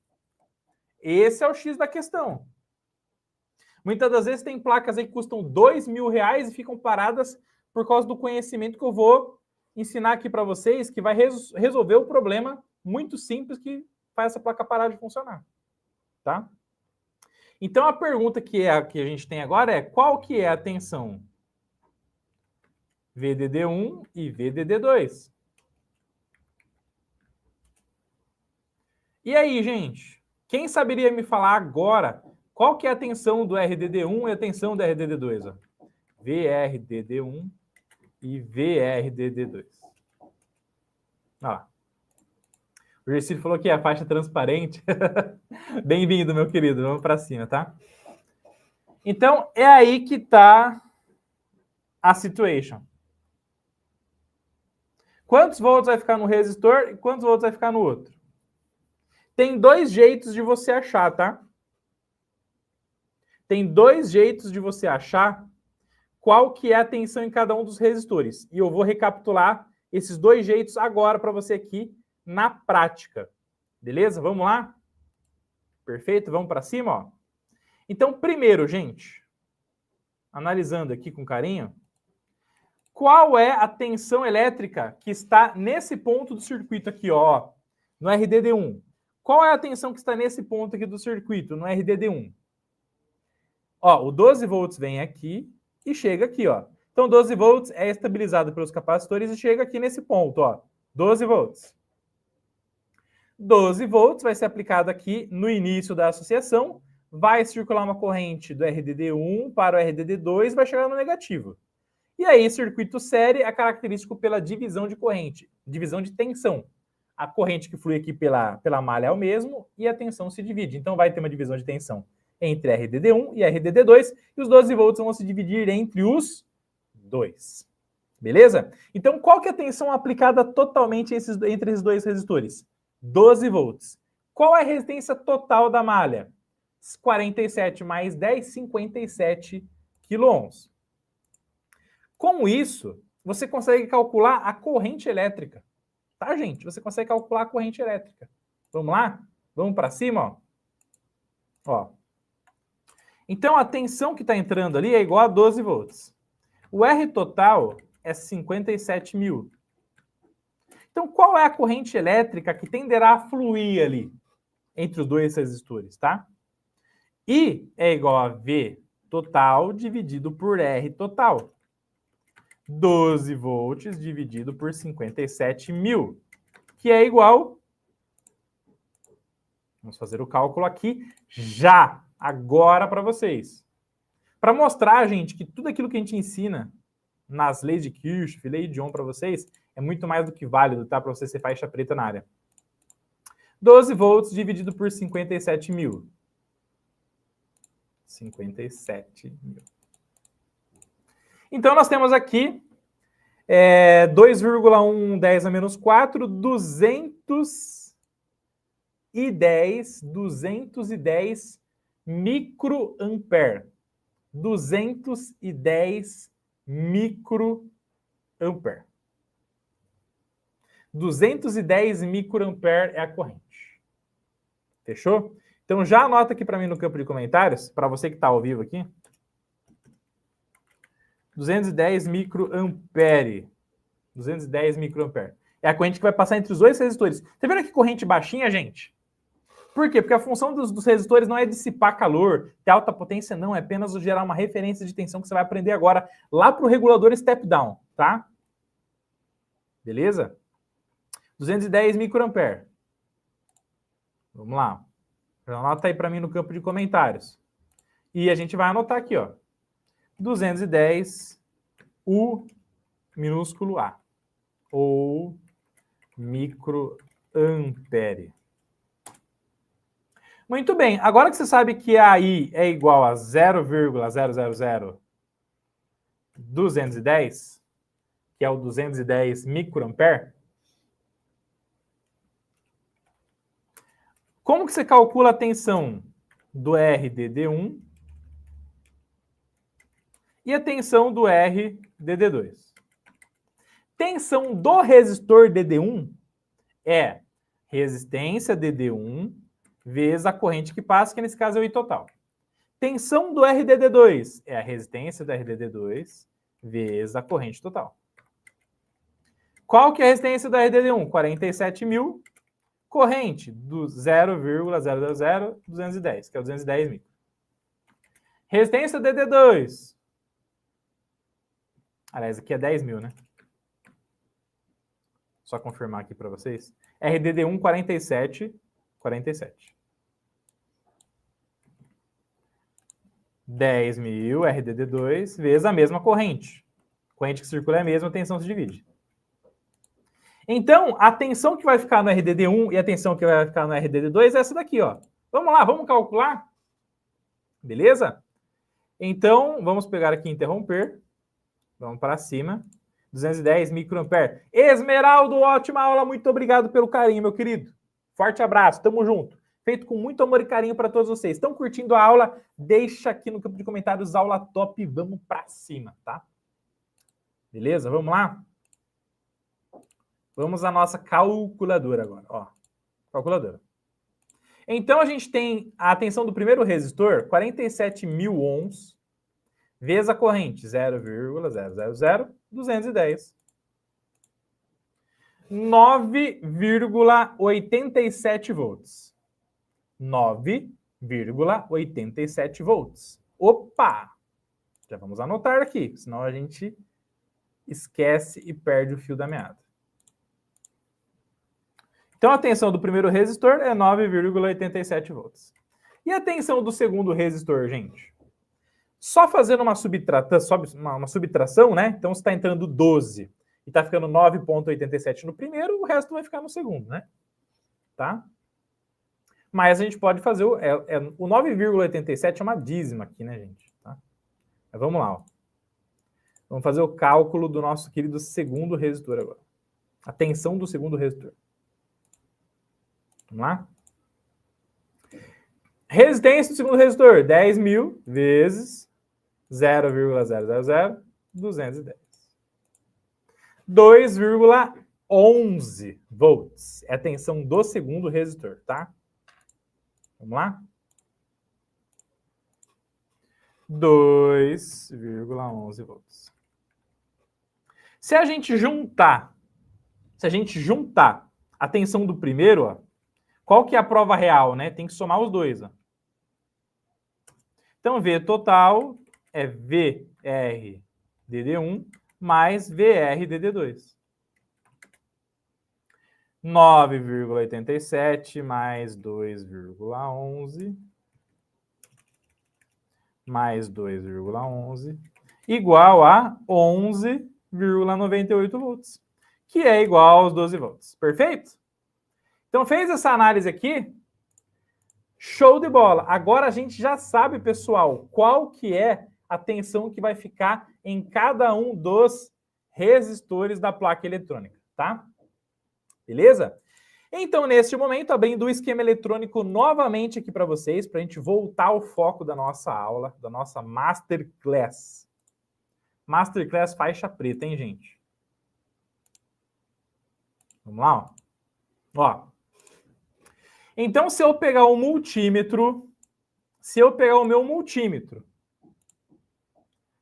Esse é o X da questão. Muitas das vezes tem placas aí que custam R$2.000 e ficam paradas por causa do conhecimento que eu vou ensinar aqui para vocês, que vai resolver o problema muito simples que faz essa placa parar de funcionar, tá? Então a pergunta que a gente tem agora é: qual que é a tensão VDD1 e VDD2? E aí, gente? Quem saberia me falar agora qual que é a tensão do RDD1 e a tensão do RDD2? Ó? VRDD1 e VRDD2. Ó. O Gercílio falou que é a faixa transparente. Bem-vindo, meu querido. Vamos para cima, tá? Então, é aí que está a situation. Quantos volts vai ficar no resistor e quantos volts vai ficar no outro? Tem dois jeitos de você achar, tá? Tem dois jeitos de você achar qual que é a tensão em cada um dos resistores. E eu vou recapitular esses dois jeitos agora para você aqui na prática. Beleza? Vamos lá? Perfeito? Vamos para cima, ó. Então, primeiro, gente, analisando aqui com carinho, qual é a tensão elétrica que está nesse ponto do circuito aqui, ó, no RDD1? Qual é a tensão que está nesse ponto aqui do circuito, no RDD1? Ó, o 12 volts vem aqui e chega aqui, ó. Então, 12 volts é estabilizado pelos capacitores e chega aqui nesse ponto, ó. 12 volts. 12 volts vai ser aplicado aqui no início da associação, vai circular uma corrente do RDD1 para o RDD2 e vai chegar no negativo. E aí, circuito série é característico pela divisão de corrente, divisão de tensão. A corrente que flui aqui pela malha é o mesmo e a tensão se divide. Então, vai ter uma divisão de tensão entre RDD1 e RDD2 e os 12 volts vão se dividir entre os dois. Beleza? Então, qual que é a tensão aplicada totalmente entre esses dois resistores? 12 volts. Qual é a resistência total da malha? 47 mais 10, 57 quiloohms. Com isso, você consegue calcular a corrente elétrica. Tá, gente? Você consegue calcular a corrente elétrica. Vamos lá? Vamos para cima, ó. Então, a tensão que está entrando ali é igual a 12 volts. O R total é 57.000. Então, qual é a corrente elétrica que tenderá a fluir ali entre os dois resistores, tá? I é igual a V total dividido por R total. 12 volts dividido por 57.000, que é igual... Vamos fazer o cálculo aqui já, agora para vocês. Para mostrar, gente, que tudo aquilo que a gente ensina nas leis de Kirchhoff, lei de Ohm para vocês, é muito mais do que válido, tá? Para você ser faixa preta na área. 12 volts dividido por 57.000. 57.000. Então, nós temos aqui 2,1 10 a menos 4, 210 microampere. 210 microampere. 210 microampere é a corrente. Fechou? Então já anota aqui para mim no campo de comentários, para você que está ao vivo aqui. 210 microampere. 210 microampere. É a corrente que vai passar entre os dois resistores. Tá vendo que corrente baixinha, gente? Por quê? Porque a função dos resistores não é dissipar calor, ter alta potência, não. É apenas gerar uma referência de tensão que você vai aprender agora lá para o regulador step down, tá? Beleza? 210 microampere. Vamos lá. Anota aí para mim no campo de comentários. E a gente vai anotar aqui, ó. 210 U minúsculo a, ou microampere. Muito bem, agora que você sabe que a I é igual a 0,000210, que é o 210 microampere, como que você calcula a tensão do RDD1 e a tensão do RDD2? Tensão do resistor DD1 é resistência DD1 vezes a corrente que passa, que nesse caso é o I total. Tensão do RDD2 é a resistência do RDD2 vezes a corrente total. Qual que é a resistência do RDD1? 47.000. Corrente do 0,00210, que é o 210 micro. Resistência DD2. Aliás, aqui é 10.000, né? Só confirmar aqui para vocês. RDD1, 47. 10.000 RDD2 vezes a mesma corrente. Corrente que circula é a mesma, a tensão se divide. Então, a tensão que vai ficar no RDD1 e a tensão que vai ficar no RDD2 é essa daqui, ó. Vamos lá, vamos calcular? Beleza? Então, vamos pegar aqui interromper. Vamos para cima. 210 microampere. Esmeraldo, ótima aula. Muito obrigado pelo carinho, meu querido. Forte abraço, tamo junto. Feito com muito amor e carinho para todos vocês. Estão curtindo a aula? Deixa aqui no campo de comentários aula top. Vamos para cima, tá? Beleza? Vamos lá? Vamos à nossa calculadora agora, ó. Calculadora. Então, a gente tem a tensão do primeiro resistor, 47.000 ohms, vezes a corrente, 0,000210. 9,87 volts. 9,87 volts. Opa! Já vamos anotar aqui, senão a gente esquece e perde o fio da meada. Então, a tensão do primeiro resistor é 9,87 volts. E a tensão do segundo resistor, gente? Só fazendo uma subtração, né? Então, se está entrando 12 e está ficando 9,87 no primeiro, o resto vai ficar no segundo, né? Tá? Mas a gente pode fazer o 9,87 é uma dízima aqui, né, gente? Tá? Mas vamos lá, ó. Vamos fazer o cálculo do nosso querido segundo resistor agora. A tensão do segundo resistor. Vamos lá? Resistência do segundo resistor, 10.000 vezes 0,00210. 2,11 volts. É a tensão do segundo resistor, tá? Vamos lá? 2,11 volts. Se a gente juntar a tensão do primeiro, ó, qual que é a prova real, né? Tem que somar os dois, ó. Então, V total é VRDD1 mais VRDD2. 9,87 mais 2,11 mais 2,11 igual a 11,98 volts, que é igual aos 12 volts. Perfeito? Então, fez essa análise aqui? Show de bola! Agora a gente já sabe, pessoal, qual que é a tensão que vai ficar em cada um dos resistores da placa eletrônica, tá? Beleza? Então, neste momento, abrindo o esquema eletrônico novamente aqui para vocês, para a gente voltar ao foco da nossa aula, da nossa Masterclass. Masterclass faixa preta, hein, gente? Vamos lá, ó. Ó. Então, se eu pegar o multímetro, o meu multímetro,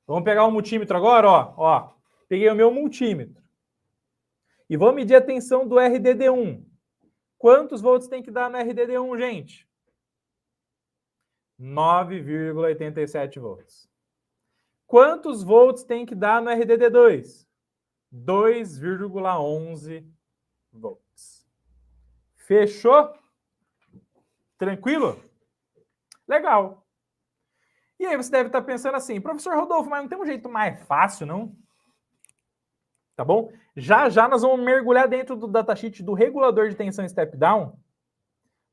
vamos pegar o multímetro agora, ó. Peguei o meu multímetro. E vou medir a tensão do RDD1. Quantos volts tem que dar no RDD1, gente? 9,87 volts. Quantos volts tem que dar no RDD2? 2,11 volts. Fechou? Tranquilo? Legal. E aí você deve estar pensando assim, professor Rodolfo, mas não tem um jeito mais fácil, não? Tá bom? Já já nós vamos mergulhar dentro do datasheet do regulador de tensão step down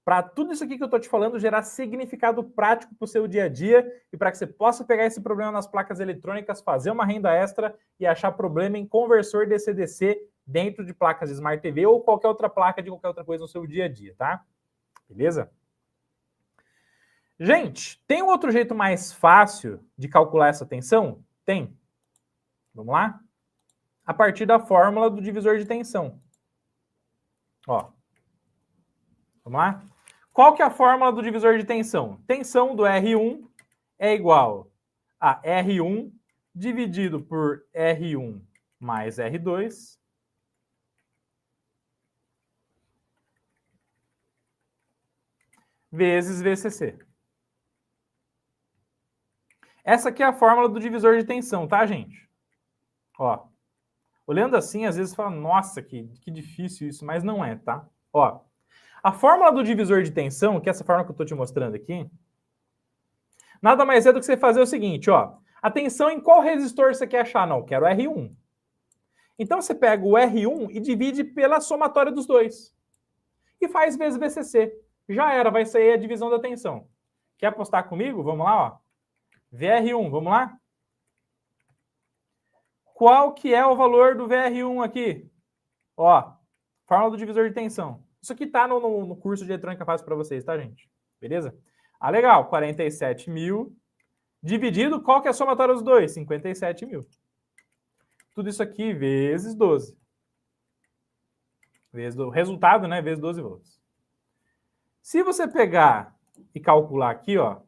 para tudo isso aqui que eu estou te falando gerar significado prático para o seu dia a dia e para que você possa pegar esse problema nas placas eletrônicas, fazer uma renda extra e achar problema em conversor DC-DC dentro de placas de Smart TV ou qualquer outra placa de qualquer outra coisa no seu dia a dia, tá? Beleza? Gente, tem um outro jeito mais fácil de calcular essa tensão? Tem. Vamos lá? A partir da fórmula do divisor de tensão. Ó. Vamos lá? Qual que é a fórmula do divisor de tensão? Tensão do R1 é igual a R1 dividido por R1 mais R2 vezes VCC. Essa aqui é a fórmula do divisor de tensão, tá, gente? Ó, olhando assim, às vezes fala, nossa, que difícil isso, mas não é, tá? Ó, a fórmula do divisor de tensão, que é essa fórmula que eu estou te mostrando aqui, nada mais é do que você fazer o seguinte, ó. A tensão em qual resistor você quer achar? Não, eu quero R1. Então você pega o R1 e divide pela somatória dos dois. E faz vezes VCC. Já era, vai sair a divisão da tensão. Quer apostar comigo? Vamos lá, ó. VR1, vamos lá? Qual que é o valor do VR1 aqui? Ó, fórmula do divisor de tensão. Isso aqui tá no curso de eletrônica fácil para vocês, tá, gente? Beleza? Ah, legal. 47 mil dividido, qual que é a somatória dos dois? 57 mil. Tudo isso aqui vezes 12. Vezes o resultado, né? Vezes 12 volts. Se você pegar e calcular aqui, ó.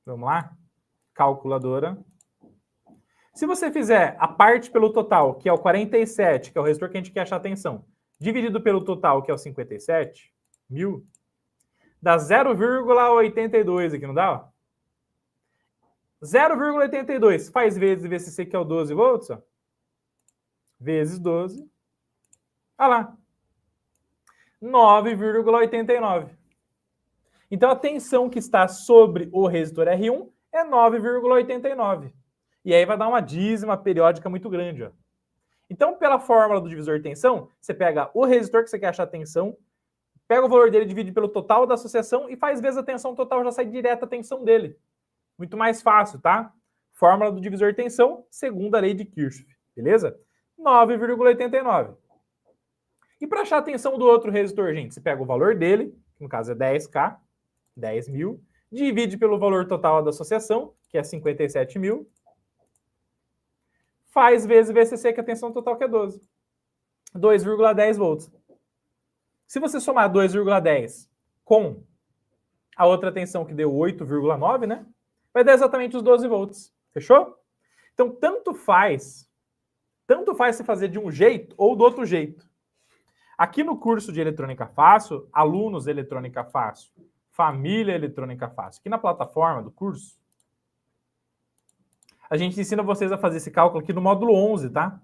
Vamos lá? Calculadora. Se você fizer a parte pelo total, que é o 47, que é o resistor que a gente quer achar a tensão, dividido pelo total, que é o 57 mil, dá 0,82 aqui, não dá? Ó? 0,82 faz vezes VCC, que é o 12 volts, ó. Vezes 12. Olha lá. 9,89. Então, a tensão que está sobre o resistor R1 é 9,89. E aí vai dar uma dízima periódica muito grande. Ó. Então, pela fórmula do divisor de tensão, você pega o resistor que você quer achar a tensão, pega o valor dele, divide pelo total da associação e faz vezes a tensão total, já sai direto a tensão dele. Muito mais fácil, tá? Fórmula do divisor de tensão, segunda lei de Kirchhoff. Beleza? 9,89. E para achar a tensão do outro resistor, gente, você pega o valor dele, que no caso é 10K, 10 mil, divide pelo valor total da associação, que é 57 mil, faz vezes VCC, que é a tensão total, que é 12. 2,10 volts. Se você somar 2,10 com a outra tensão, que deu 8,9, né? Vai dar exatamente os 12 volts. Fechou? Então, tanto faz você fazer de um jeito ou do outro jeito. Aqui no curso de Eletrônica Fácil, alunos Eletrônica Fácil, família Eletrônica Fácil, aqui na plataforma do curso, a gente ensina vocês a fazer esse cálculo aqui no módulo 11, tá?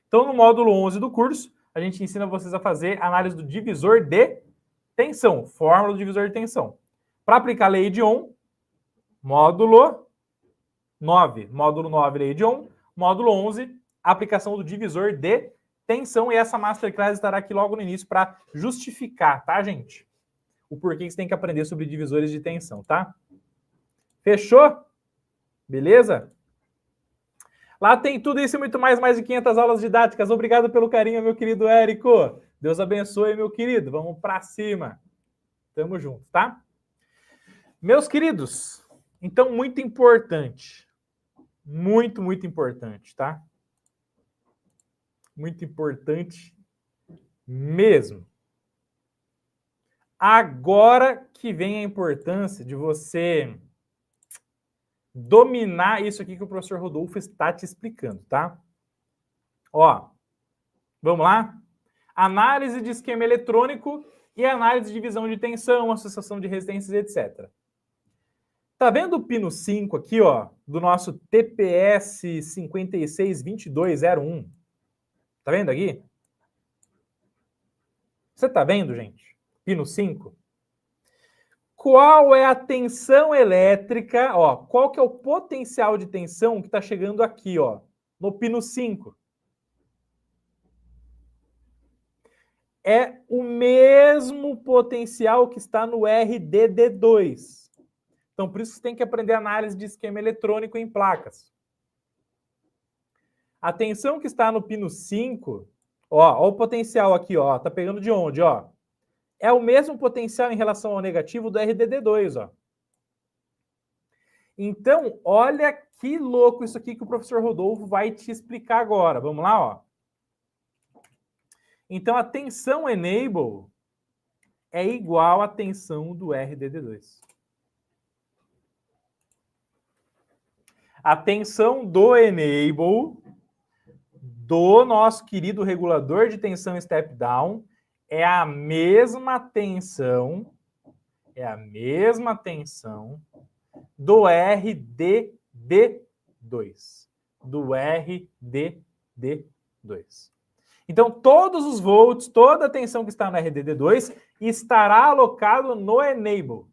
Então, no módulo 11 do curso, a gente ensina vocês a fazer análise do divisor de tensão, fórmula do divisor de tensão. Para aplicar a lei de Ohm, módulo 9. Módulo 9, lei de Ohm. Módulo 11, aplicação do divisor de tensão. E essa Masterclass estará aqui logo no início para justificar, tá, gente? O porquê que você tem que aprender sobre divisores de tensão, tá? Fechou? Beleza? Lá tem tudo isso e muito mais de 500 aulas didáticas. Obrigado pelo carinho, meu querido Érico. Deus abençoe, meu querido. Vamos para cima. Tamo junto, tá? Meus queridos, então muito importante. Muito importante, tá? Muito importante mesmo. Agora que vem a importância de você dominar isso aqui que o professor Rodolfo está te explicando, tá? Ó, vamos lá? Análise de esquema eletrônico e análise de divisão de tensão, associação de resistências, etc. Tá vendo o pino 5 aqui, ó, do nosso TPS 562201? Tá vendo aqui? Você tá vendo, gente? Pino 5? Qual é a tensão elétrica, ó, qual que é o potencial de tensão que está chegando aqui, ó, no pino 5? é o mesmo potencial que está no RDD2. Então, por isso que você tem que aprender análise de esquema eletrônico em placas. A tensão que está no pino 5, ó o potencial aqui, ó, tá pegando de onde, ó? É o mesmo potencial em relação ao negativo do RDD2, ó. Então, olha que louco isso aqui que o professor Rodolfo vai te explicar agora. Vamos lá, ó. Então, a tensão enable é igual à tensão do RDD2. A tensão do enable do nosso querido regulador de tensão step down é a mesma tensão, do RDD2. Do RDD2. Então, todos os volts, toda a tensão que está no RDD2 estará alocado no enable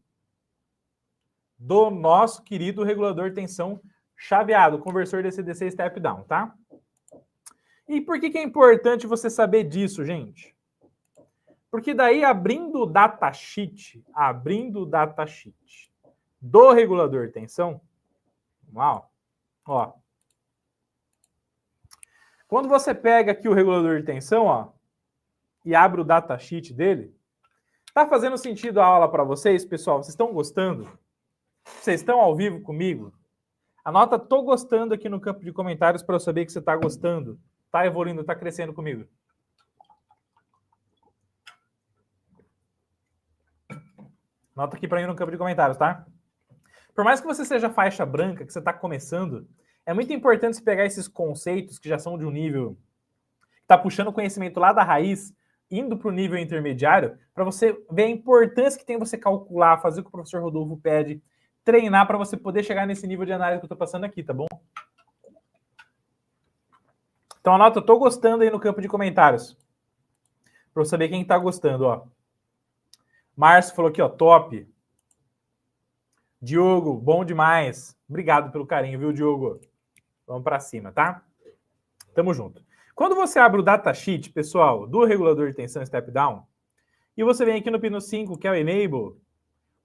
do nosso querido regulador de tensão chaveado, conversor DC-DC step down, tá? E por que é importante você saber disso, gente? Porque daí, abrindo o datasheet do regulador de tensão, vamos lá, ó. Quando você pega aqui o regulador de tensão, ó, e abre o datasheet dele, tá fazendo sentido a aula para vocês, pessoal? Vocês estão gostando? Vocês estão ao vivo comigo? Anota "tô gostando" aqui no campo de comentários para eu saber que você está gostando, tá evoluindo, tá crescendo comigo. Anota aqui para mim no campo de comentários, tá? Por mais que você seja faixa branca, que você está começando, é muito importante você pegar esses conceitos que já são de um nível que está puxando o conhecimento lá da raiz, indo para o nível intermediário, para você ver a importância que tem você calcular, fazer o que o professor Rodolfo pede, treinar para você poder chegar nesse nível de análise que eu estou passando aqui, tá bom? Então anota, eu tô gostando aí no campo de comentários, para eu saber quem está gostando, ó. Márcio falou aqui, ó, top. Diogo, bom demais. Obrigado pelo carinho, viu, Diogo? Vamos para cima, tá? Tamo junto. Quando você abre o datasheet, pessoal, do regulador de tensão step down, e você vem aqui no pino 5, que é o enable,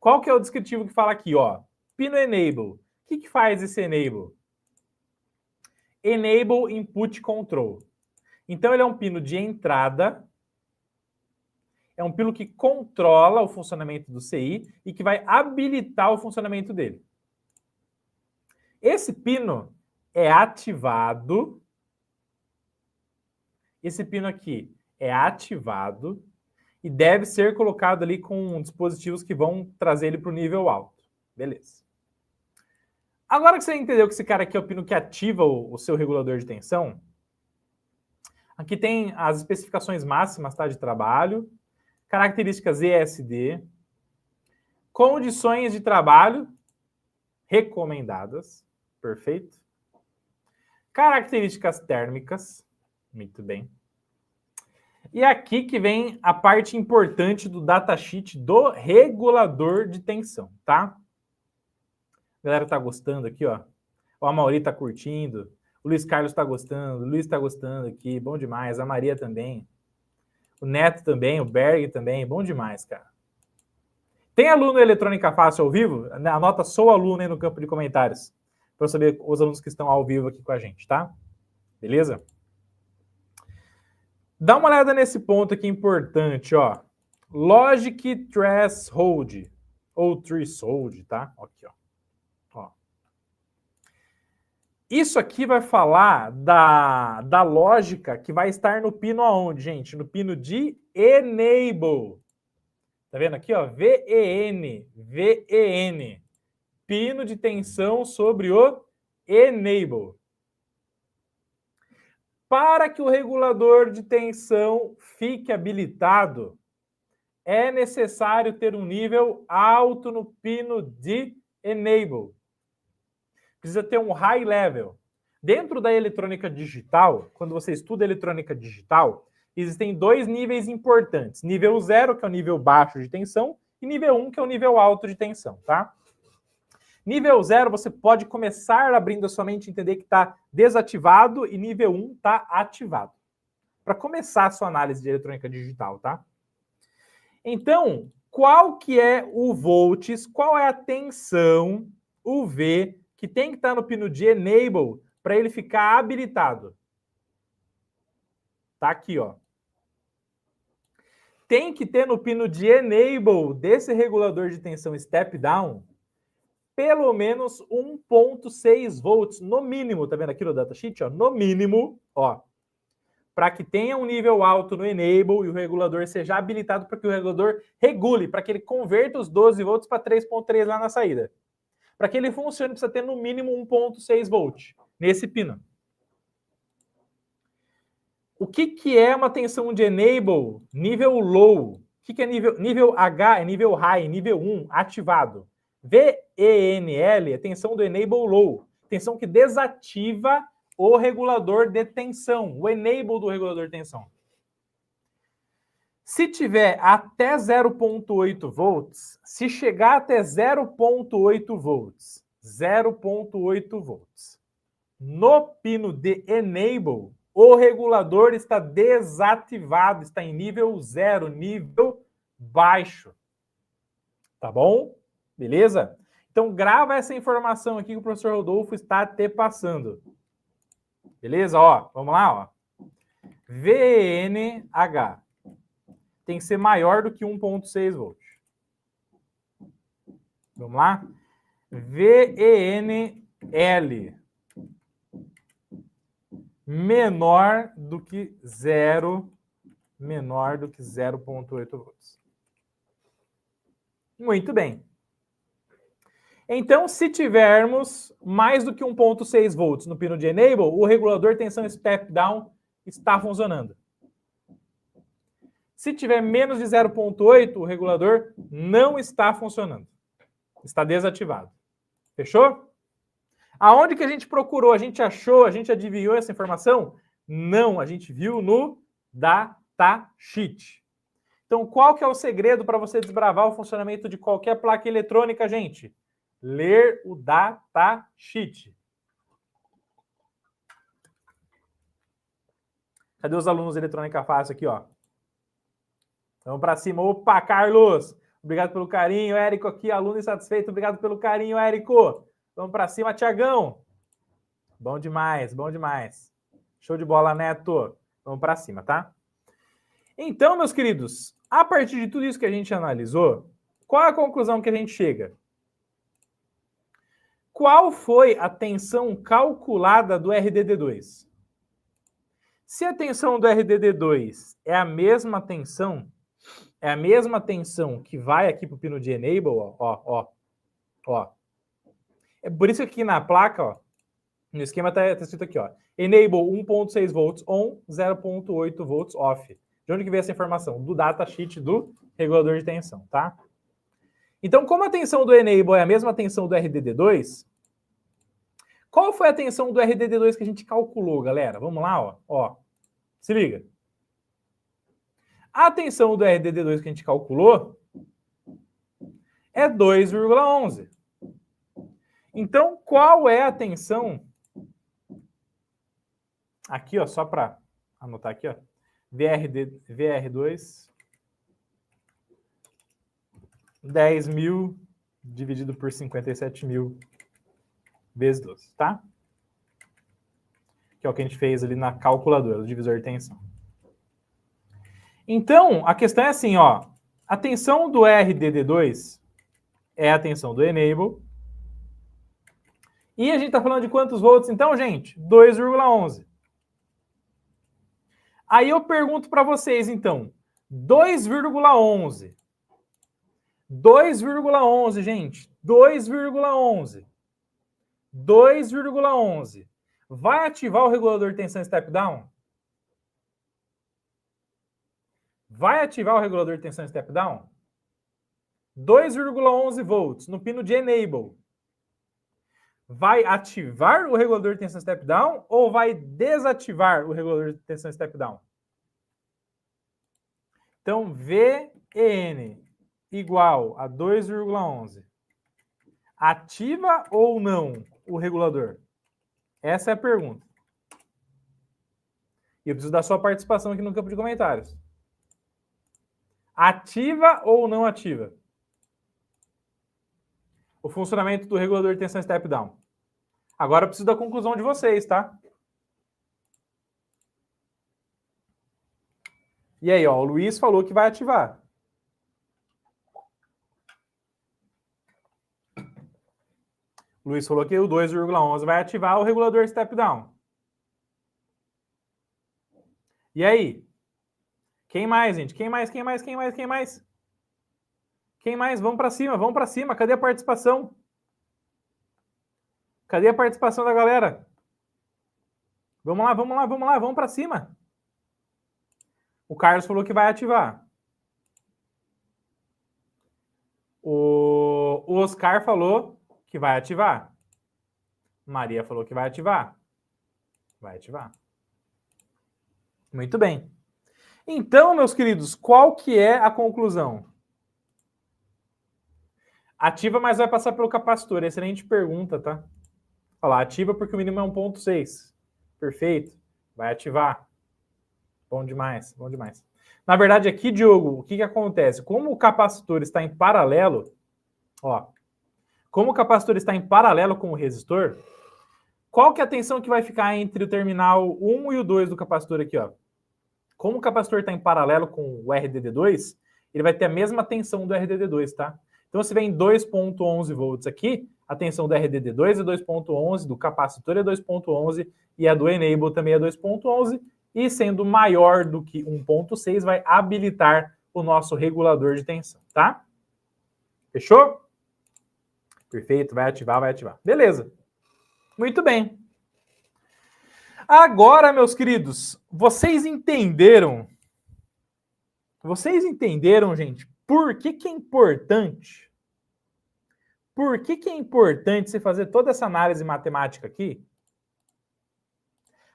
qual que é o descritivo que fala aqui, ó? Pino enable. O que faz esse enable? Enable input control. Então ele é um pino de entrada, é um pino que controla o funcionamento do CI e que vai habilitar o funcionamento dele. Esse pino é ativado. Esse pino aqui é ativado e deve ser colocado ali com dispositivos que vão trazer ele para o nível alto. Beleza. Agora que você entendeu que esse cara aqui é o pino que ativa o seu regulador de tensão, aqui tem as especificações máximas, tá, de trabalho, características ESD, condições de trabalho recomendadas, perfeito, características térmicas, muito bem. E aqui que vem a parte importante do datasheet do regulador de tensão, tá? A galera tá gostando aqui, ó. O Amauri tá curtindo, o Luiz Carlos tá gostando, o Luiz tá gostando aqui, bom demais, a Maria também. O Neto também, o Berg também, bom demais, cara. Tem aluno Eletrônica Fácil ao vivo? Anota "sou aluno" aí no campo de comentários, para eu saber os alunos que estão ao vivo aqui com a gente, tá? Beleza? Dá uma olhada nesse ponto aqui importante, ó. Logic Threshold, ou Threshold, tá? Aqui, ó. Isso aqui vai falar da lógica que vai estar no pino aonde, gente? No pino de enable. Tá vendo aqui, ó? VEN. Pino de tensão sobre o enable. Para que o regulador de tensão fique habilitado, é necessário ter um nível alto no pino de enable. Precisa ter um high level. Dentro da eletrônica digital, quando você estuda eletrônica digital, existem dois níveis importantes. Nível 0, que é o nível baixo de tensão, e nível 1, que é o nível alto de tensão, tá? Nível 0, você pode começar abrindo a sua mente e entender que está desativado, e nível 1 está ativado. para começar a sua análise de eletrônica digital, tá? Então, qual que é o volts, qual é a tensão UV que tem que estar no pino de enable para ele ficar habilitado? Tá aqui, ó. Tem que ter no pino de enable desse regulador de tensão step down pelo menos 1.6 volts no mínimo, tá vendo aqui no datasheet, ó? No mínimo, ó, para que tenha um nível alto no enable e o regulador seja habilitado para que o regulador regule, para que ele converta os 12 volts para 3.3 lá na saída. Para que ele funcione, precisa ter no mínimo 1.6 volts nesse pino. O que é uma tensão de enable nível low? O que é nível H? É nível high, nível 1, ativado. VENL é tensão do enable low, tensão que desativa o regulador de tensão, o enable do regulador de tensão. Se tiver até 0.8 volts, se chegar até 0.8 volts, 0.8 volts, no pino de enable, o regulador está desativado, está em nível 0, nível baixo. Tá bom? Beleza? Então, grava essa informação aqui que o professor Rodolfo está te passando. Beleza? Ó, vamos lá, ó. VNH tem que ser maior do que 1.6 volts. Vamos lá? VENL menor do que 0.8 volts. Muito bem. Então, se tivermos mais do que 1.6 volts no pino de enable, o regulador tensão step down está funcionando. Se tiver menos de 0.8, o regulador não está funcionando. Está desativado. Fechou? Aonde que a gente procurou? A gente achou, a gente adivinhou essa informação? Não, a gente viu no datasheet. Então, qual que é o segredo para você desbravar o funcionamento de qualquer placa eletrônica, gente? Ler o datasheet. Cadê os alunos de eletrônica fácil aqui, ó? Vamos para cima. Opa, Carlos! Obrigado pelo carinho. Érico aqui, aluno insatisfeito. Obrigado pelo carinho, Érico. Vamos para cima, Tiagão. Bom demais, bom demais. Show de bola, Neto. Vamos para cima, tá? Então, meus queridos, a partir de tudo isso que a gente analisou, qual é a conclusão que a gente chega? Qual foi a tensão calculada do RDD2? Se a tensão do RDD2 é a mesma tensão que vai aqui para o pino de enable, ó. É por isso que aqui na placa, ó, no esquema tá escrito aqui, ó, enable 1.6 volts on, 0.8 volts off. De onde que veio essa informação? Do datasheet do regulador de tensão, tá? Então, como a tensão do enable é a mesma tensão do RDD2, qual foi a tensão do RDD2 que a gente calculou, galera? Vamos lá, ó. Se liga. A tensão do RDD2 que a gente calculou é 2,11. Então, qual é a tensão? Aqui, ó, só para anotar aqui, ó. VR2, 10.000 dividido por 57.000 vezes 12, tá? Que é o que a gente fez ali na calculadora, o divisor de tensão. Então, a questão é assim, ó. A tensão do RDD2 é a tensão do enable. E a gente está falando de quantos volts, então, gente? 2,11. Aí eu pergunto para vocês, então, 2,11. 2,11, gente. 2,11. 2,11. Vai ativar o regulador de tensão step down? Vai ativar o regulador de tensão step down? 2,11 volts no pino de enable. Vai ativar o regulador de tensão step down ou vai desativar o regulador de tensão step down? Então, VEN igual a 2,11. Ativa ou não o regulador? Essa é a pergunta. E eu preciso da sua participação aqui no campo de comentários. Ativa ou não ativa o funcionamento do regulador de tensão step down? Agora eu preciso da conclusão de vocês, tá? E aí, ó, o Luiz falou que vai ativar. O Luiz falou que o 2,11 vai ativar o regulador step down. E aí? Quem mais, gente? Quem mais? Quem mais? Quem mais? Quem mais? Quem mais? Vamos para cima, vamos para cima. Cadê a participação? Cadê a participação da galera? Vamos lá, vamos lá, vamos lá, vamos para cima. O Carlos falou que vai ativar. O Oscar falou que vai ativar. Maria falou que vai ativar. Vai ativar. Muito bem. Então, meus queridos, qual que é a conclusão? Ativa, mas vai passar pelo capacitor. Excelente pergunta, tá? Olha lá, ativa porque o mínimo é 1,6. Perfeito. Vai ativar. Bom demais, bom demais. Na verdade, aqui, Diogo, o que acontece? Como o capacitor está em paralelo, ó, como o capacitor está em paralelo com o resistor, qual que é a tensão que vai ficar entre o terminal 1 e o 2 do capacitor aqui, ó? Como o capacitor está em paralelo com o RDD2, ele vai ter a mesma tensão do RDD2, tá? Então, se vem 2,11 volts aqui, a tensão do RDD2 é 2,11, do capacitor é 2,11 e a do Enable também é 2,11, e sendo maior do que 1,6 vai habilitar o nosso regulador de tensão, tá? Fechou? Perfeito, vai ativar, vai ativar. Beleza. Muito bem. Agora, meus queridos, vocês entenderam? Vocês entenderam, gente, por que é importante? Por que é importante você fazer toda essa análise matemática aqui?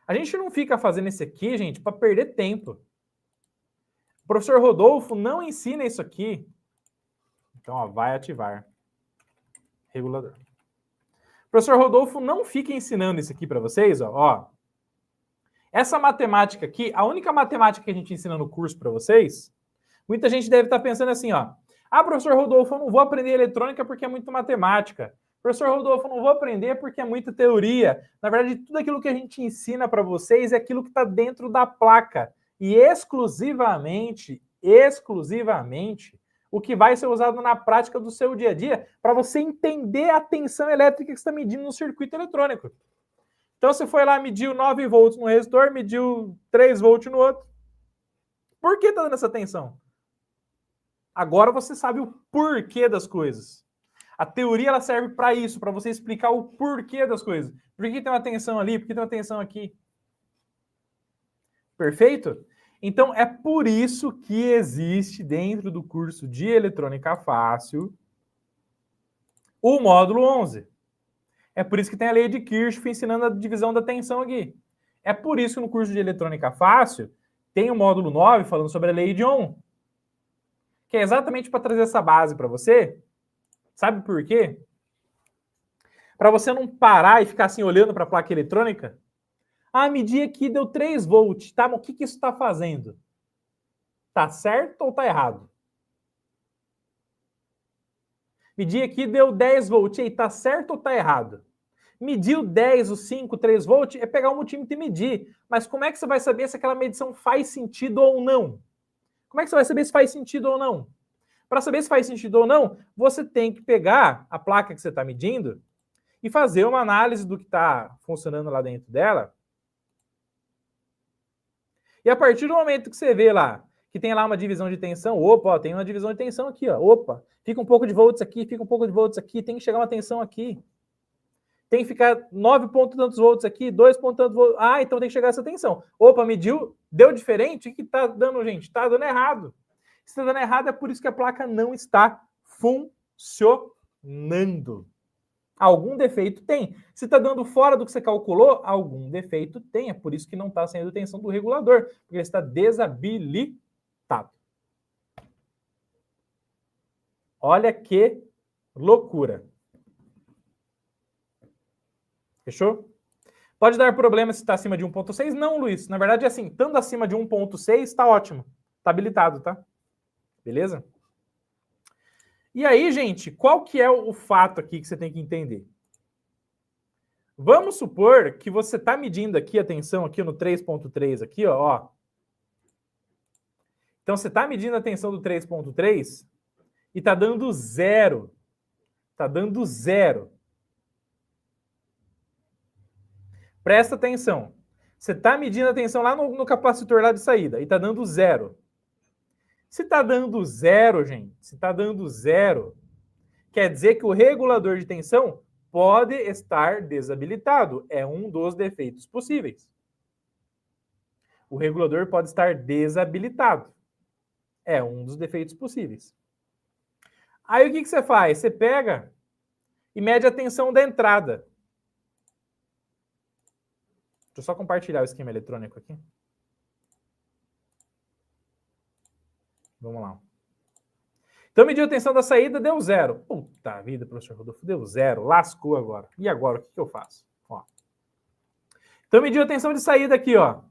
A gente não fica fazendo isso aqui, gente, para perder tempo. O professor Rodolfo não ensina isso aqui. Então, ó, vai ativar. Regulador. O professor Rodolfo não fica ensinando isso aqui para vocês, ó. Essa matemática aqui, a única matemática que a gente ensina no curso para vocês, muita gente deve estar pensando assim, ó. Ah, professor Rodolfo, eu não vou aprender eletrônica porque é muito matemática. Professor Rodolfo, eu não vou aprender porque é muita teoria. Na verdade, tudo aquilo que a gente ensina para vocês é aquilo que está dentro da placa. E exclusivamente, o que vai ser usado na prática do seu dia a dia para você entender a tensão elétrica que você está medindo no circuito eletrônico. Então, você foi lá, mediu 9 volts no resistor, mediu 3 volts no outro. Por que está dando essa tensão? Agora você sabe o porquê das coisas. A teoria ela serve para isso, para você explicar o porquê das coisas. Por que tem uma tensão ali? Por que tem uma tensão aqui? Perfeito? Então, é por isso que existe dentro do curso de Eletrônica Fácil o módulo 11. É por isso que tem a lei de Kirchhoff ensinando a divisão da tensão aqui. É por isso que no curso de Eletrônica Fácil tem o módulo 9 falando sobre a lei de Ohm. Que é exatamente para trazer essa base para você. Sabe por quê? Para você não parar e ficar assim olhando para a placa eletrônica. Ah, medi aqui, deu 3 volts, tá? Mas o que isso está fazendo? Tá certo ou tá errado? Medi aqui, deu 10 volts, e aí, tá certo ou tá errado? Mediu 10, o 5, 3 volts, é pegar o multímetro e medir. Mas como é que você vai saber se aquela medição faz sentido ou não? Como é que você vai saber se faz sentido ou não? Para saber se faz sentido ou não, você tem que pegar a placa que você está medindo e fazer uma análise do que está funcionando lá dentro dela. E a partir do momento que você vê lá, que tem lá uma divisão de tensão, opa, ó, tem uma divisão de tensão aqui, ó, opa, fica um pouco de volts aqui, fica um pouco de volts aqui, tem que chegar uma tensão aqui. Tem que ficar 9 pontos tantos volts aqui, 2 pontos tantos volts. Ah, então tem que chegar essa tensão. Opa, mediu, deu diferente? O que está dando, gente? Está dando errado. Se está dando errado, é por isso que a placa não está funcionando. Algum defeito tem. Se está dando fora do que você calculou, algum defeito tem. É por isso que não está saindo tensão do regulador, porque ele está desabilitado. Olha que loucura. Fechou? Pode dar problema se está acima de 1.6? Não, Luiz. Na verdade, é assim, estando acima de 1.6, está ótimo. Está habilitado, tá? Beleza? E aí, gente, qual que é o fato aqui que você tem que entender? Vamos supor que você está medindo aqui a tensão aqui no 3.3 aqui, ó. Então, você está medindo a tensão do 3.3 e está dando 0. Está dando 0. Presta atenção. Você está medindo a tensão lá no capacitor lá de saída e está dando 0. Se está dando 0, gente, se está dando 0, quer dizer que o regulador de tensão pode estar desabilitado. É um dos defeitos possíveis. O regulador pode estar desabilitado. É um dos defeitos possíveis. Aí o que você faz? Você pega e mede a tensão da entrada. Deixa eu só compartilhar o esquema eletrônico aqui. Vamos lá. Então, mediu a tensão da saída, deu 0. Puta vida, professor Rodolfo, deu 0. Lascou agora. E agora, o que eu faço? Ó. Então, mediu a tensão de saída aqui, ó.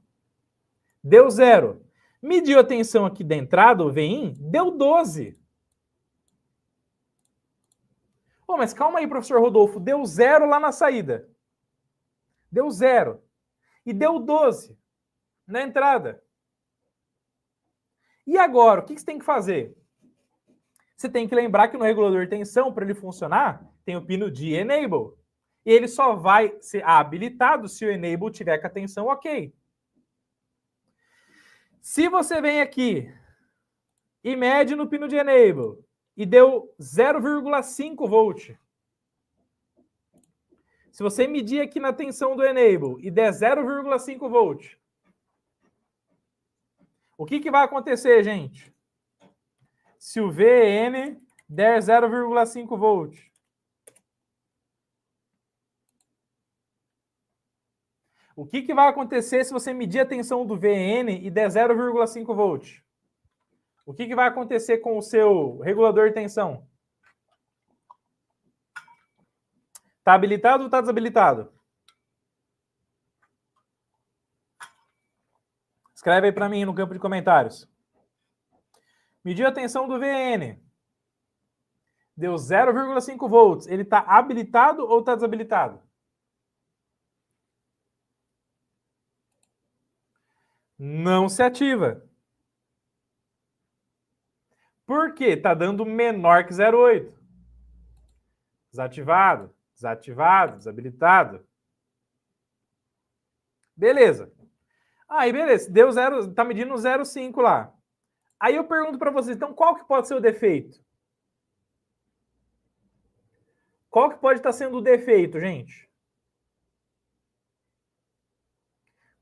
Deu 0. Mediu a tensão aqui da entrada, o VIN, deu 12. Mas calma aí, professor Rodolfo, deu 0 lá na saída. Deu 0. E deu 12 na entrada. E agora, o que você tem que fazer? Você tem que lembrar que no regulador de tensão, para ele funcionar, tem o pino de enable. E ele só vai ser habilitado se o enable tiver com a tensão ok. Se você vem aqui e mede no pino de enable e deu 0,5 volt. Se você medir aqui na tensão do enable e der 0,5 volt, o que vai acontecer, gente? Se o VN der 0,5 volt. O que vai acontecer se você medir a tensão do VN e der 0,5 volt? O que vai acontecer com o seu regulador de tensão? Está habilitado ou está desabilitado? Escreve aí para mim no campo de comentários. Mediu a tensão do VN. Deu 0,5 volts. Ele está habilitado ou está desabilitado? Não se ativa. Por quê? Está dando menor que 0,8. Desativado, desativado, desabilitado. Beleza. Aí, beleza. Deu 0, tá medindo 0,5 lá. Aí eu pergunto para vocês, então qual que pode ser o defeito? Qual que pode estar sendo o defeito, gente?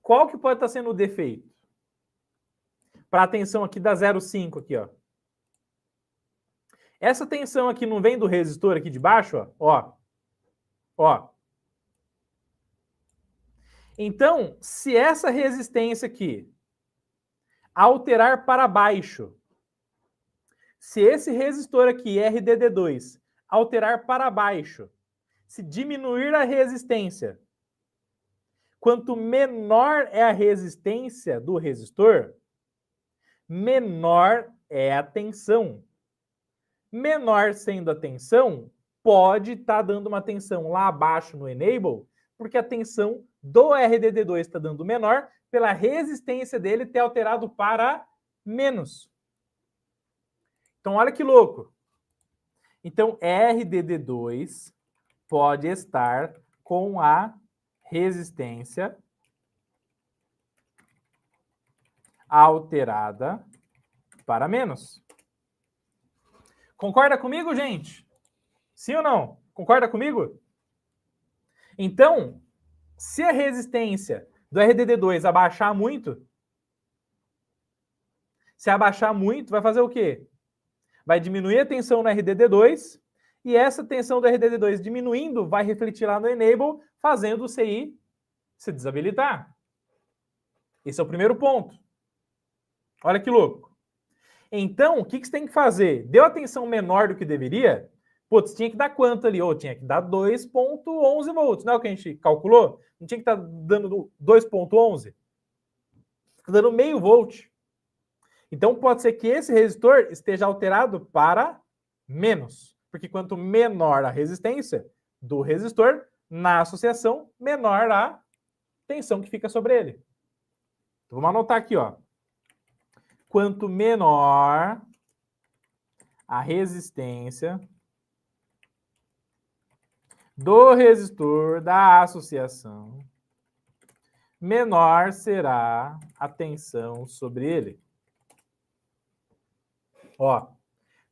Qual que pode estar sendo o defeito? Para a tensão aqui da 0,5 aqui, ó. Essa tensão aqui não vem do resistor aqui de baixo, ó. Ó. Então, se essa resistência aqui alterar para baixo, se esse resistor aqui, RDD2, alterar para baixo, se diminuir a resistência, quanto menor é a resistência do resistor, menor é a tensão. Menor sendo a tensão, pode estar dando uma tensão lá abaixo no enable, porque a tensão do RDD2 está dando menor, pela resistência dele ter alterado para menos. Então, olha que louco. Então, RDD2 pode estar com a resistência alterada para menos. Concorda comigo, gente? Sim ou não? Concorda comigo? Então, se a resistência do RDD2 abaixar muito, se abaixar muito, vai fazer o quê? Vai diminuir a tensão no RDD2 e essa tensão do RDD2 diminuindo vai refletir lá no enable, fazendo o CI se desabilitar. Esse é o primeiro ponto. Olha que louco. Então, o que você tem que fazer? Deu a tensão menor do que deveria? Putz, tinha que dar quanto ali? Ou tinha que dar 2,11 volts, não é o que a gente calculou? Não tinha que estar dando 2,11? Está dando meio volt. Então pode ser que esse resistor esteja alterado para menos. Porque quanto menor a resistência do resistor, na associação, menor a tensão que fica sobre ele. Então, vamos anotar aqui, ó. Quanto menor a resistência do resistor da associação, menor será a tensão sobre ele. Ó,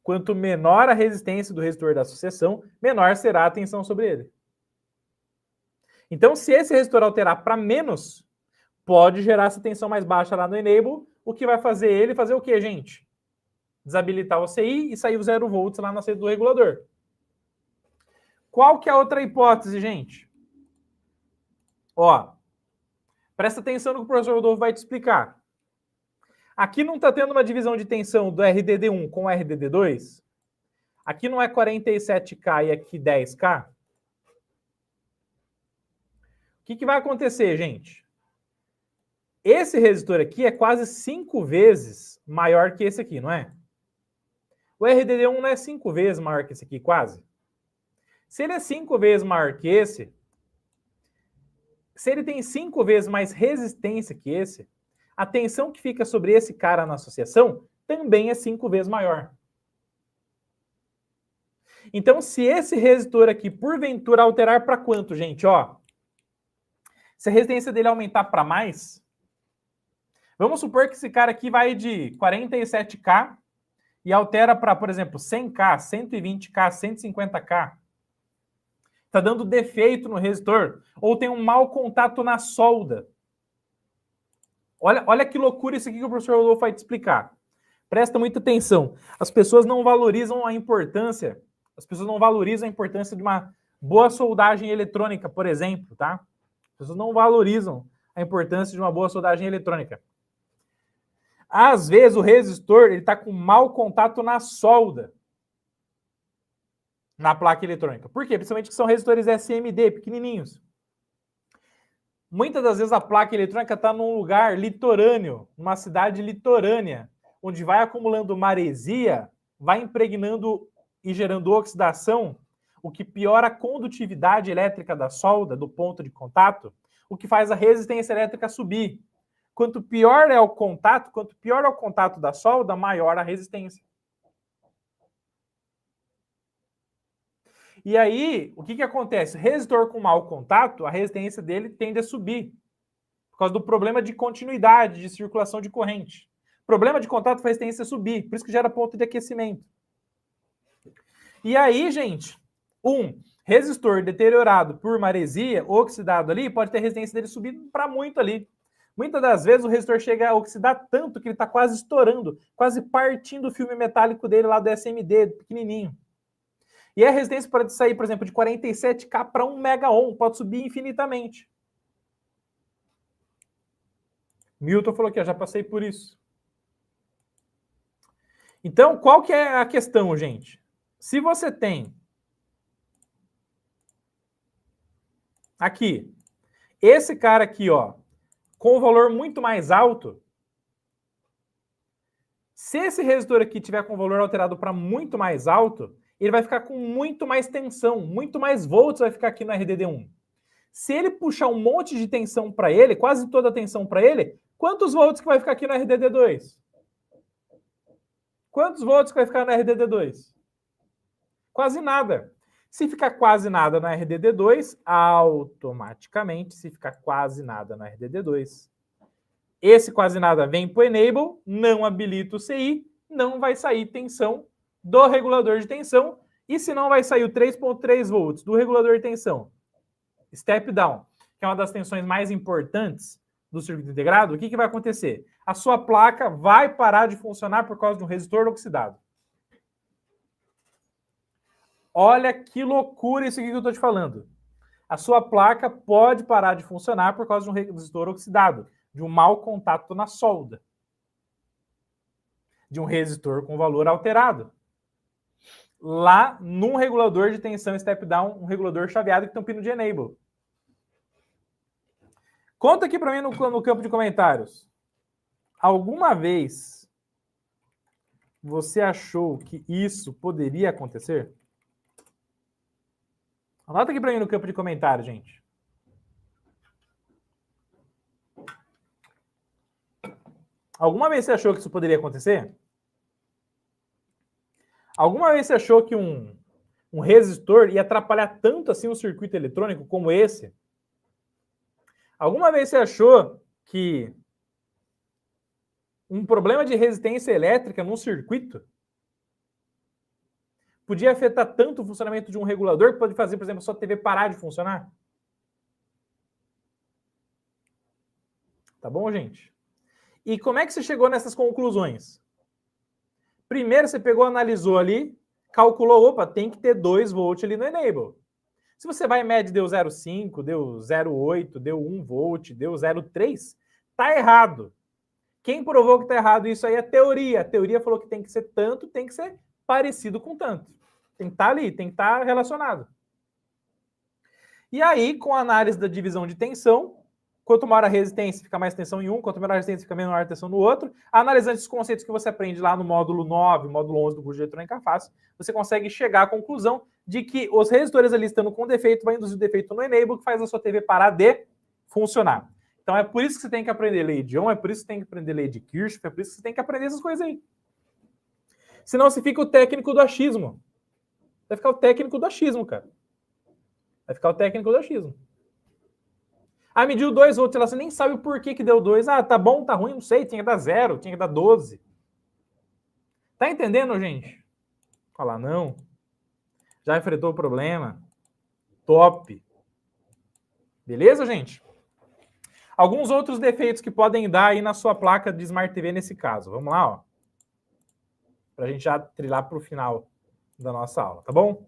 quanto menor a resistência do resistor da associação, menor será a tensão sobre ele. Então, se esse resistor alterar para menos, pode gerar essa tensão mais baixa lá no enable, o que vai fazer ele fazer o quê, gente? Desabilitar o CI e sair o 0 volts lá na saída do regulador. Qual que é a outra hipótese, gente? Ó, presta atenção no que o professor Rodolfo vai te explicar. Aqui não está tendo uma divisão de tensão do RDD1 com o RDD2? Aqui não é 47K e aqui 10K? O que vai acontecer, gente? Esse resistor aqui é quase 5 vezes maior que esse aqui, não é? O RDD1 não é 5 vezes maior que esse aqui, quase? Se ele é 5 vezes maior que esse, se ele tem 5 vezes mais resistência que esse, a tensão que fica sobre esse cara na associação também é 5 vezes maior. Então, se esse resistor aqui, porventura, alterar para quanto, gente? Ó, se a resistência dele aumentar para mais, vamos supor que esse cara aqui vai de 47K e altera para, por exemplo, 100K, 120K, 150K. Está dando defeito no resistor, ou tem um mau contato na solda. Olha que loucura isso aqui que o professor Rodolfo vai te explicar. Presta muita atenção. As pessoas não valorizam a importância, de uma boa soldagem eletrônica, por exemplo, tá? As pessoas não valorizam a importância de uma boa soldagem eletrônica. Às vezes o resistor está com mau contato na solda, na placa eletrônica. Por quê? Principalmente que são resistores SMD, pequenininhos. Muitas das vezes a placa eletrônica está num lugar litorâneo, numa cidade litorânea, onde vai acumulando maresia, vai impregnando e gerando oxidação, o que piora a condutividade elétrica da solda, do ponto de contato, o que faz a resistência elétrica subir. Quanto pior é o contato da solda, maior a resistência. E aí, o que acontece? Resistor com mau contato, a resistência dele tende a subir, por causa do problema de continuidade, de circulação de corrente. Problema de contato faz a resistência subir, por isso que gera ponto de aquecimento. E aí, gente, um resistor deteriorado por maresia, oxidado ali, pode ter a resistência dele subir para muito ali. Muitas das vezes o resistor chega a oxidar tanto que ele está quase estourando, quase partindo o filme metálico dele lá do SMD, pequenininho. E a resistência pode sair, por exemplo, de 47K para 1 megaohm, pode subir infinitamente. Milton falou que já passei por isso. Então, qual que é a questão, gente? Se você tem aqui, esse cara aqui, ó, com um valor muito mais alto, se esse resistor aqui tiver com o valor alterado para muito mais alto, ele vai ficar com muito mais tensão, muito mais volts vai ficar aqui no RDD1. Se ele puxar um monte de tensão para ele, quase toda a tensão para ele, quantos volts que vai ficar aqui no RDD2? Quantos volts que vai ficar no RDD2? Quase nada. Se ficar quase nada no RDD2, automaticamente, se ficar quase nada no RDD2, esse quase nada vem para o enable, não habilita o CI, não vai sair tensão do regulador de tensão, e se não vai sair o 3,3 volts do regulador de tensão, step down, que é uma das tensões mais importantes do circuito integrado, o que vai acontecer? A sua placa vai parar de funcionar por causa de um resistor oxidado. Olha que loucura isso aqui que eu estou te falando. A sua placa pode parar de funcionar por causa de um resistor oxidado, de um mau contato na solda, de um resistor com valor alterado. lá num regulador de tensão step down, um regulador chaveado que tem um pino de enable. Conta aqui para mim no campo de comentários. Alguma vez você achou que isso poderia acontecer? Anota aqui para mim no campo de comentários, gente. Alguma vez você achou que isso poderia acontecer? Alguma vez você achou que um resistor ia atrapalhar tanto assim um circuito eletrônico como esse? Alguma vez você achou que um problema de resistência elétrica num circuito podia afetar tanto o funcionamento de um regulador que pode fazer, por exemplo, a sua TV parar de funcionar? Tá bom, gente? E como é que você chegou nessas conclusões? Primeiro você pegou, analisou ali, calculou, opa, tem que ter 2 volts ali no enable. Se você vai e mede, deu 0,5, deu 0,8, deu 1 volt, deu 0,3, tá errado. Quem provou que tá errado isso aí é a teoria. A teoria falou que tem que ser tanto, tem que ser parecido com tanto. Tem que estar ali, tem que estar relacionado. E aí, com a análise da divisão de tensão, quanto maior a resistência, fica mais tensão em um, quanto menor a resistência, fica menor a tensão no outro. Analisando esses conceitos que você aprende lá no módulo 9, módulo 11 do curso de eletrônica fácil, você consegue chegar à conclusão de que os resistores ali estando com defeito vai induzir defeito no enable, que faz a sua TV parar de funcionar. Então é por isso que você tem que aprender lei de Ohm, é por isso que você tem que aprender lei de Kirchhoff, é por isso que você tem que aprender essas coisas aí. Senão você fica o técnico do achismo. Vai ficar o técnico do achismo, cara. Vai ficar o técnico do achismo. Ah, mediu 2 volts, você nem sabe o porquê que deu 2. Ah, tá bom, tá ruim, não sei, tinha que dar 0, tinha que dar 12. Tá entendendo, gente? Olha lá, não. Já enfrentou o problema. Top. Beleza, gente? Alguns outros defeitos que podem dar aí na sua placa de Smart TV nesse caso. Vamos lá, ó. Pra gente já trilhar pro final da nossa aula, tá bom?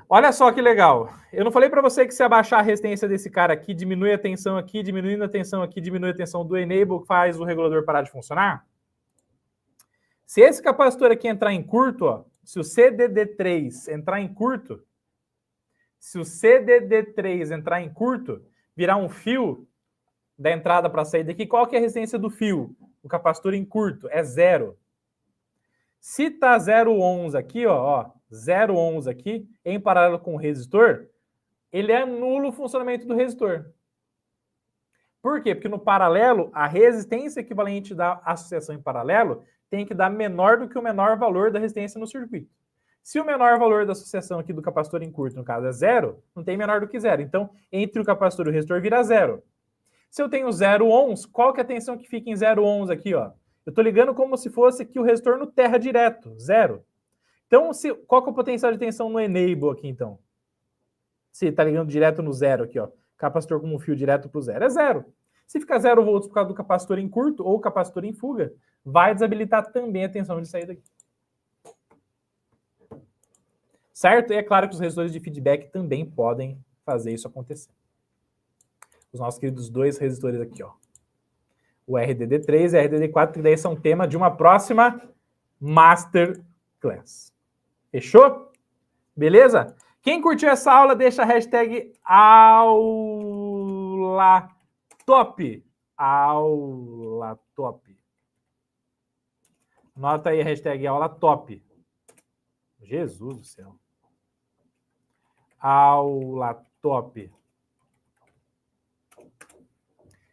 Olha só que legal. Eu não falei para você que se abaixar a resistência desse cara aqui, diminui a tensão aqui, diminuindo a tensão aqui, diminui a tensão do enable, que faz o regulador parar de funcionar? Se esse capacitor aqui entrar em curto, ó, se o CDD3 entrar em curto, virar um fio da entrada para a saída aqui, qual que é a resistência do fio? O capacitor em curto é 0. Se tá 0,11 aqui, ó, 0,11 aqui, em paralelo com o resistor, ele anula o funcionamento do resistor. Por quê? Porque no paralelo, a resistência equivalente da associação em paralelo tem que dar menor do que o menor valor da resistência no circuito. Se o menor valor da associação aqui do capacitor em curto, no caso, é 0, não tem menor do que 0. Então, entre o capacitor e o resistor vira 0. Se eu tenho 0 ohms, qual que é a tensão que fica em 0 ohms aqui, ó? Eu estou ligando como se fosse aqui o resistor no terra direto, 0. Então, qual que é o potencial de tensão no enable aqui, então? Se está ligando direto no 0 aqui, ó. Capacitor com um fio direto para o 0, é 0. Se ficar 0 volts por causa do capacitor em curto ou capacitor em fuga, vai desabilitar também a tensão de saída aqui. Certo? E é claro que os resistores de feedback também podem fazer isso acontecer. Os nossos queridos 2 resistores aqui, ó. O RDD3 e o RDD4, que daí são tema de uma próxima Masterclass. Fechou? Beleza? Quem curtiu essa aula, deixa a hashtag aula top. Aula top. Anota aí a hashtag aula top. Jesus do céu. Aula top.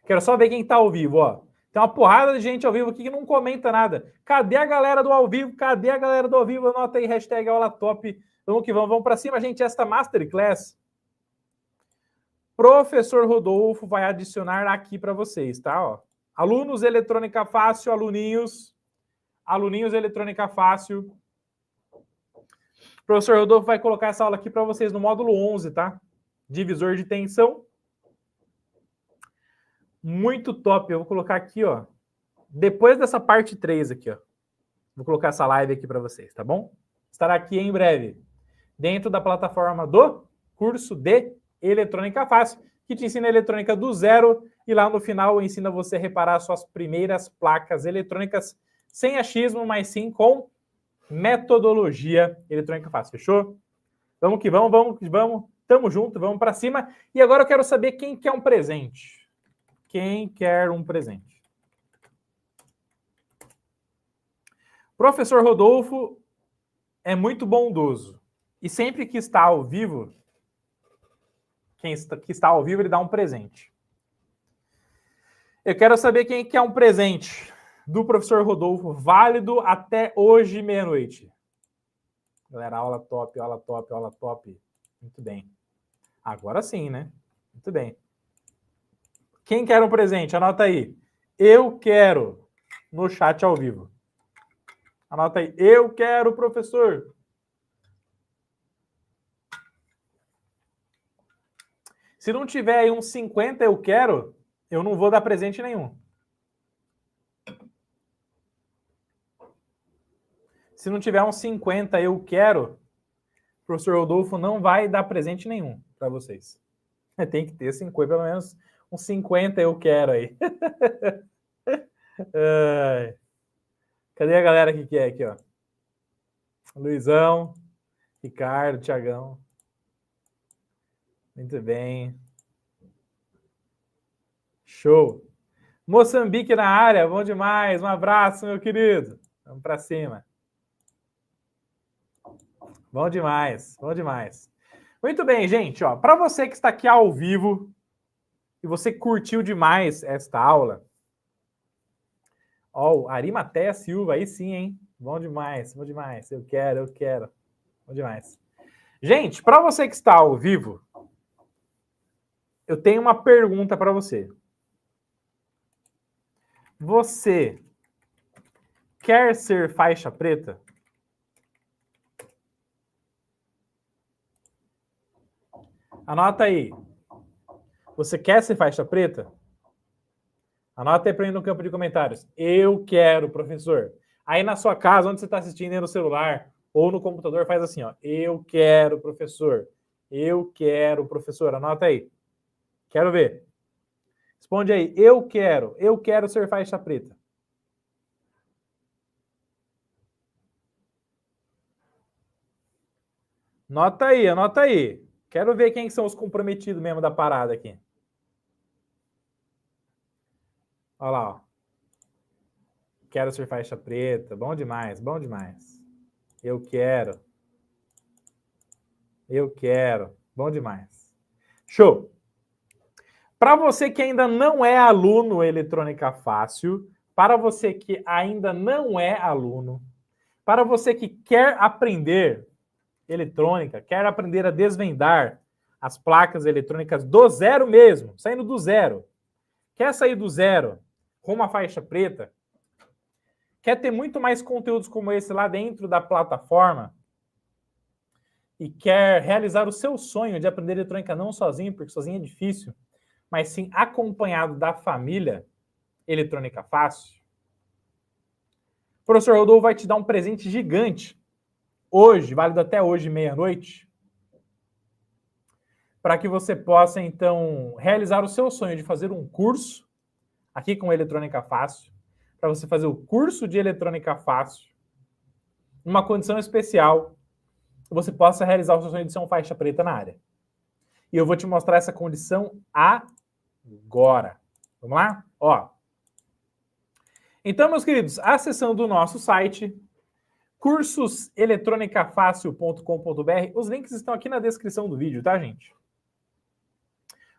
Quero só ver quem está ao vivo, ó. Tem uma porrada de gente ao vivo aqui que não comenta nada. Cadê a galera do ao vivo? Cadê a galera do ao vivo? Anota aí, hashtag aula top. Vamos que vamos. Vamos para cima, gente. Esta Masterclass, professor Rodolfo vai adicionar aqui para vocês, tá? Ó. Alunos Eletrônica Fácil, aluninhos Eletrônica Fácil. O professor Rodolfo vai colocar essa aula aqui para vocês no módulo 11, tá? Divisor de tensão. Muito top. Eu vou colocar aqui, ó. Depois dessa parte 3 aqui, ó. Vou colocar essa live aqui para vocês, tá bom? Estará aqui em breve. Dentro da plataforma do curso de Eletrônica Fácil, que te ensina eletrônica do zero. E lá no final ensina você a reparar suas primeiras placas eletrônicas sem achismo, mas sim com metodologia eletrônica fácil. Fechou? Vamos que vamos, vamos que vamos. Tamo junto, vamos para cima. E agora eu quero saber quem quer um presente. Quem quer um presente? Professor Rodolfo é muito bondoso. E sempre que está ao vivo, que está ao vivo, ele dá um presente. Eu quero saber quem quer um presente do professor Rodolfo, válido até hoje, meia-noite. Galera, aula top, aula top, aula top. Muito bem. Agora sim, né? Muito bem. Quem quer um presente? Anota aí. Eu quero no chat ao vivo. Anota aí. Eu quero, professor. Se não tiver aí uns 50 eu quero, eu não vou dar presente nenhum. Se não tiver uns 50 eu quero, o professor Rodolfo não vai dar presente nenhum para vocês. Tem que ter 50, pelo menos uns 50 eu quero aí. Cadê a galera que quer aqui, ó? Luizão, Ricardo, Tiagão. Muito bem. Show. Moçambique na área, bom demais. Um abraço, meu querido. Vamos para cima. Bom demais, bom demais. Muito bem, gente. Para você que está aqui ao vivo e você curtiu demais esta aula, ó, o Arimateia Silva, aí sim, hein? Bom demais, bom demais. Eu quero. Bom demais. Gente, para você que está ao vivo, eu tenho uma pergunta para você. Você quer ser faixa preta? Anota aí. Você quer ser faixa preta? Anota aí para mim no campo de comentários. Eu quero, professor. Aí na sua casa, onde você está assistindo aí no celular ou no computador, faz assim, ó. Eu quero, professor. Eu quero, professor. Anota aí. Quero ver. Responde aí. Eu quero ser faixa preta. Anota aí, anota aí. Quero ver quem são os comprometidos mesmo da parada aqui. Olha lá, ó. Quero ser faixa preta. Bom demais, bom demais. Eu quero. Eu quero. Bom demais. Show! Para você que ainda não é aluno Eletrônica Fácil, para você que ainda não é aluno, para você que quer aprender eletrônica, quer aprender a desvendar as placas eletrônicas do zero mesmo, saindo do zero, quer sair do zero com uma faixa preta, quer ter muito mais conteúdos como esse lá dentro da plataforma e quer realizar o seu sonho de aprender eletrônica não sozinho, porque sozinho é difícil, mas sim acompanhado da família Eletrônica Fácil, o professor Rodolfo vai te dar um presente gigante hoje, válido até hoje, meia-noite, para que você possa, então, realizar o seu sonho de fazer um curso aqui com Eletrônica Fácil, para você fazer o curso de Eletrônica Fácil, numa condição especial, que você possa realizar o seu sonho de ser um faixa preta na área. E eu vou te mostrar essa condição agora. Vamos lá? Ó. Então, meus queridos, acessando o nosso site, cursoseletronicafácil.com.br, os links estão aqui na descrição do vídeo, tá, gente?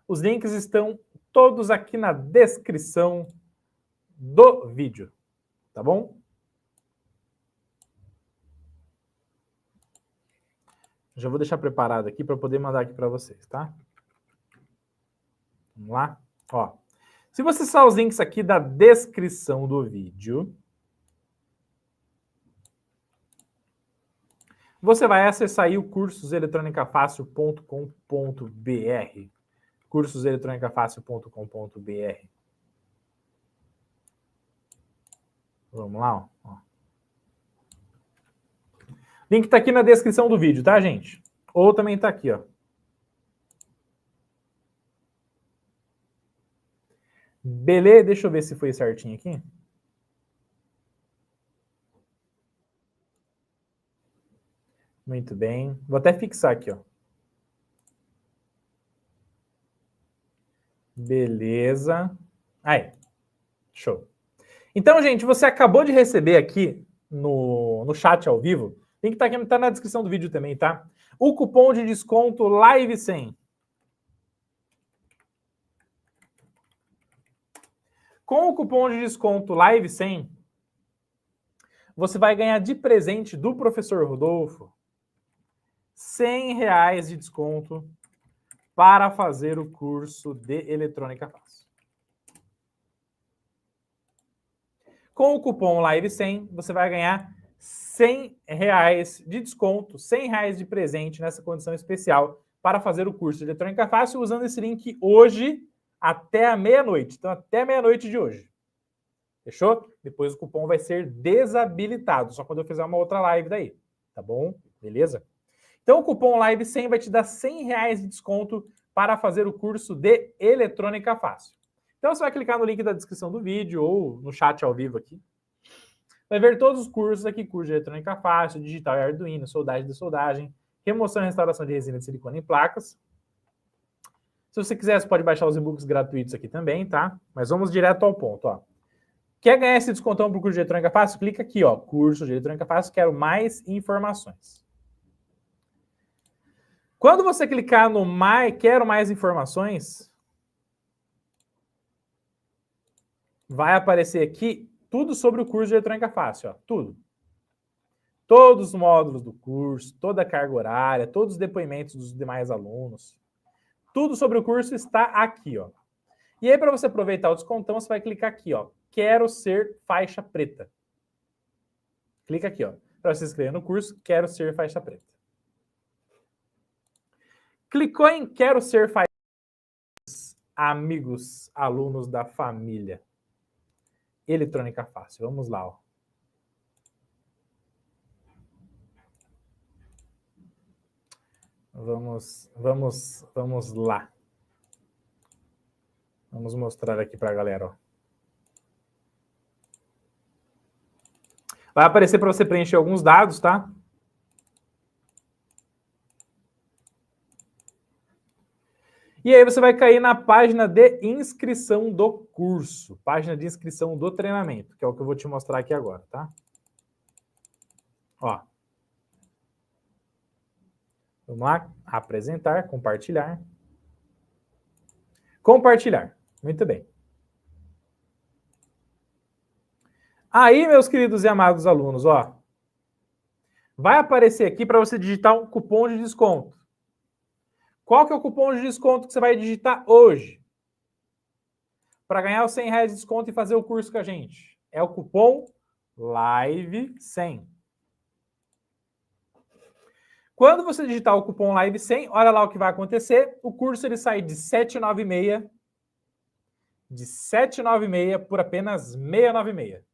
Os links estão todos aqui na descrição do vídeo, tá bom? Já vou deixar preparado aqui para poder mandar aqui para vocês, tá? Vamos lá? Ó. Se você acessar os links aqui da descrição do vídeo, você vai acessar aí o cursoseletronicafácil.com.br. cursoseletronicafácil.com.br. Vamos lá, ó. Link tá aqui na descrição do vídeo, tá, gente? Ou também tá aqui, ó. Beleza? Deixa eu ver se foi certinho aqui. Muito bem. Vou até fixar aqui, ó. Beleza. Aí. Show. Então, gente, você acabou de receber aqui no chat ao vivo, tem que estar aqui, tá na descrição do vídeo também, tá? O cupom de desconto LIVE100. Com o cupom de desconto LIVE100, você vai ganhar de presente do professor Rodolfo R$100 de desconto para fazer o curso de Eletrônica Fácil. Com o cupom LIVE100, você vai ganhar R$100 de desconto, R$100 de presente nessa condição especial para fazer o curso de Eletrônica Fácil usando esse link hoje até a meia-noite. Então, até meia-noite de hoje. Fechou? Depois o cupom vai ser desabilitado, só quando eu fizer uma outra live daí. Tá bom? Beleza? Então, o cupom LIVE100 vai te dar R$100 de desconto para fazer o curso de Eletrônica Fácil. Então, você vai clicar no link da descrição do vídeo ou no chat ao vivo aqui. Vai ver todos os cursos aqui, curso de Eletrônica Fácil, Digital e Arduino, Soldagem de Soldagem, Remoção e Restauração de Resina de Silicone em Placas. Se você quiser, você pode baixar os e-books gratuitos aqui também, tá? Mas vamos direto ao ponto, ó. Quer ganhar esse descontão para o curso de Eletrônica Fácil? Clica aqui, ó, curso de Eletrônica Fácil, quero mais informações. Quando você clicar no quero mais informações, vai aparecer aqui tudo sobre o curso de Eletrônica Fácil, ó, tudo. Todos os módulos do curso, toda a carga horária, todos os depoimentos dos demais alunos. Tudo sobre o curso está aqui, ó. E aí, para você aproveitar o descontão, você vai clicar aqui, ó. Quero ser faixa preta. Clica aqui, ó. Para você se inscrever no curso, quero ser faixa preta. Clicou em quero ser faixa preta, amigos, alunos da família. Eletrônica Fácil. Vamos lá, ó. Vamos lá. Vamos mostrar aqui para a galera, ó. Vai aparecer para você preencher alguns dados, tá? E aí você vai cair na página de inscrição do curso, página de inscrição do treinamento, que é o que eu vou te mostrar aqui agora, tá? Ó. Vamos lá, apresentar, compartilhar. Compartilhar, muito bem. Aí, meus queridos e amados alunos, ó, vai aparecer aqui para você digitar um cupom de desconto. Qual que é o cupom de desconto que você vai digitar hoje? Para ganhar os R$100 de desconto e fazer o curso com a gente. É o cupom LIVE100. Quando você digitar o cupom LIVE100, olha lá o que vai acontecer. O curso ele sai de R$ 796 por apenas R$ 696.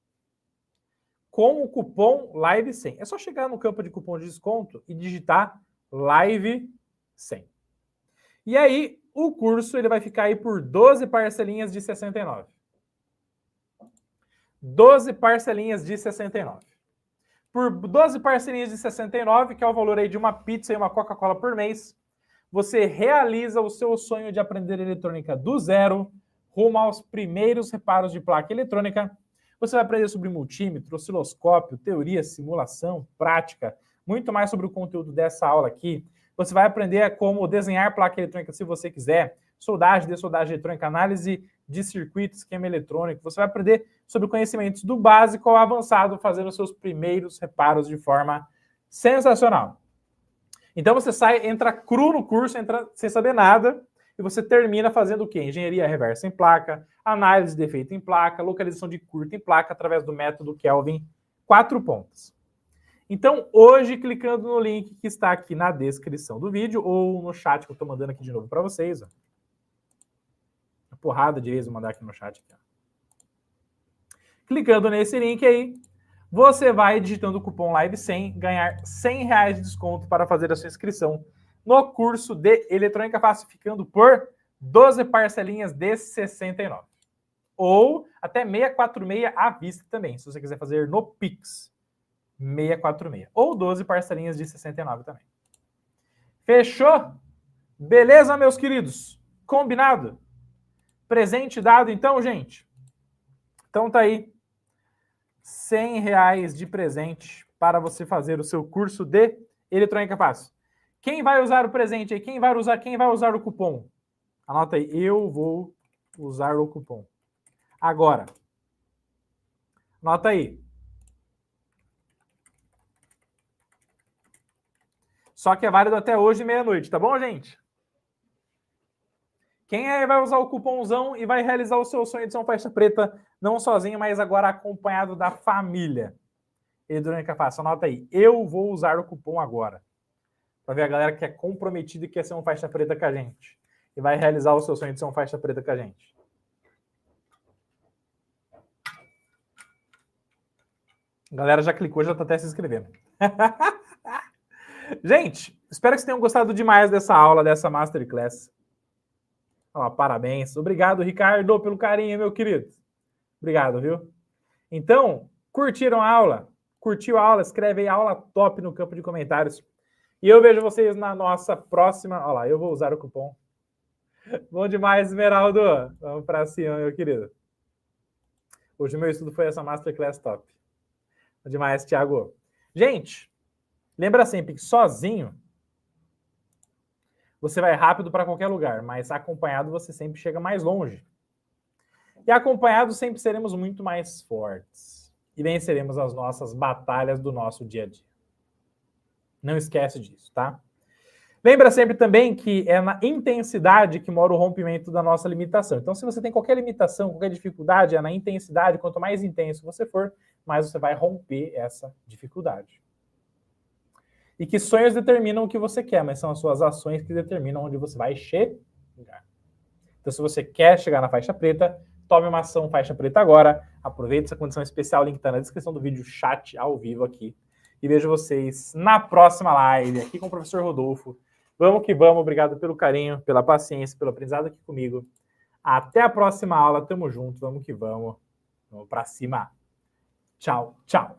Com o cupom LIVE100. É só chegar no campo de cupom de desconto e digitar LIVE100. E aí, o curso ele vai ficar aí por 12 parcelinhas de R$ 69. 12 parcelinhas de R$ 69. Por 12 parcelinhas de R$ 69, que é o valor aí de uma pizza e uma Coca-Cola por mês, você realiza o seu sonho de aprender eletrônica do zero, rumo aos primeiros reparos de placa eletrônica. Você vai aprender sobre multímetro, osciloscópio, teoria, simulação, prática, muito mais sobre o conteúdo dessa aula aqui. Você vai aprender como desenhar placa eletrônica se você quiser, soldagem, dessoldagem eletrônica, análise de circuito, esquema eletrônico. Você vai aprender sobre conhecimentos do básico ao avançado, fazendo os seus primeiros reparos de forma sensacional. Então você entra cru no curso, entra sem saber nada, e você termina fazendo o quê? Engenharia reversa em placa, análise de defeito em placa, localização de curto em placa, através do método Kelvin 4 pontas. Então, hoje, clicando no link que está aqui na descrição do vídeo, ou no chat que eu estou mandando aqui de novo para vocês, ó. Uma porrada de vezes eu vou mandar aqui no chat. Aqui, ó. Clicando nesse link aí, você vai, digitando o cupom LIVE100, ganhar R$100 de desconto para fazer a sua inscrição no curso de Eletrônica Fácil, ficando por 12 parcelinhas de R$ 69. Ou até 646 à vista também, se você quiser fazer no Pix. 646. Ou 12 parcelinhas de 69 também. Fechou? Beleza, meus queridos? Combinado? Presente dado, então, gente? Então tá aí. R$100 de presente para você fazer o seu curso de eletrônica fácil. Quem vai usar o presente aí? Quem vai usar o cupom? Anota aí. Eu vou usar o cupom. Agora. Anota aí. Só que é válido até hoje, meia-noite, tá bom, gente? Quem aí vai usar o cupomzão e vai realizar o seu sonho de ser um faixa preta, não sozinho, mas agora acompanhado da família? Eletrônica Fácil, anota aí. Eu vou usar o cupom agora. Para ver a galera que é comprometida e quer ser um faixa preta com a gente. E vai realizar o seu sonho de ser um faixa preta com a gente. A galera já clicou, já tá até se inscrevendo. Gente, espero que vocês tenham gostado demais dessa aula, dessa Masterclass. Ó, parabéns. Obrigado, Ricardo, pelo carinho, meu querido. Obrigado, viu? Então, curtiram a aula? Curtiu a aula? Escreve aí aula top no campo de comentários. E eu vejo vocês na nossa próxima... Olha lá, eu vou usar o cupom. Bom demais, Esmeraldo. Vamos pra cima, meu querido. Hoje o meu estudo foi essa Masterclass top. Bom demais, Thiago. Gente, lembra sempre que sozinho você vai rápido para qualquer lugar, mas acompanhado você sempre chega mais longe. E acompanhado sempre seremos muito mais fortes. E venceremos as nossas batalhas do nosso dia a dia. Não esquece disso, tá? Lembra sempre também que é na intensidade que mora o rompimento da nossa limitação. Então, se você tem qualquer limitação, qualquer dificuldade, é na intensidade. Quanto mais intenso você for, mais você vai romper essa dificuldade. E que sonhos determinam o que você quer, mas são as suas ações que determinam onde você vai chegar. Então, se você quer chegar na faixa preta, tome uma ação faixa preta agora. Aproveite essa condição especial, o link está na descrição do vídeo, chat ao vivo aqui. E vejo vocês na próxima live, aqui com o professor Rodolfo. Vamos que vamos, obrigado pelo carinho, pela paciência, pelo aprendizado aqui comigo. Até a próxima aula, tamo junto, vamos que vamos. Vamos pra cima. Tchau, tchau.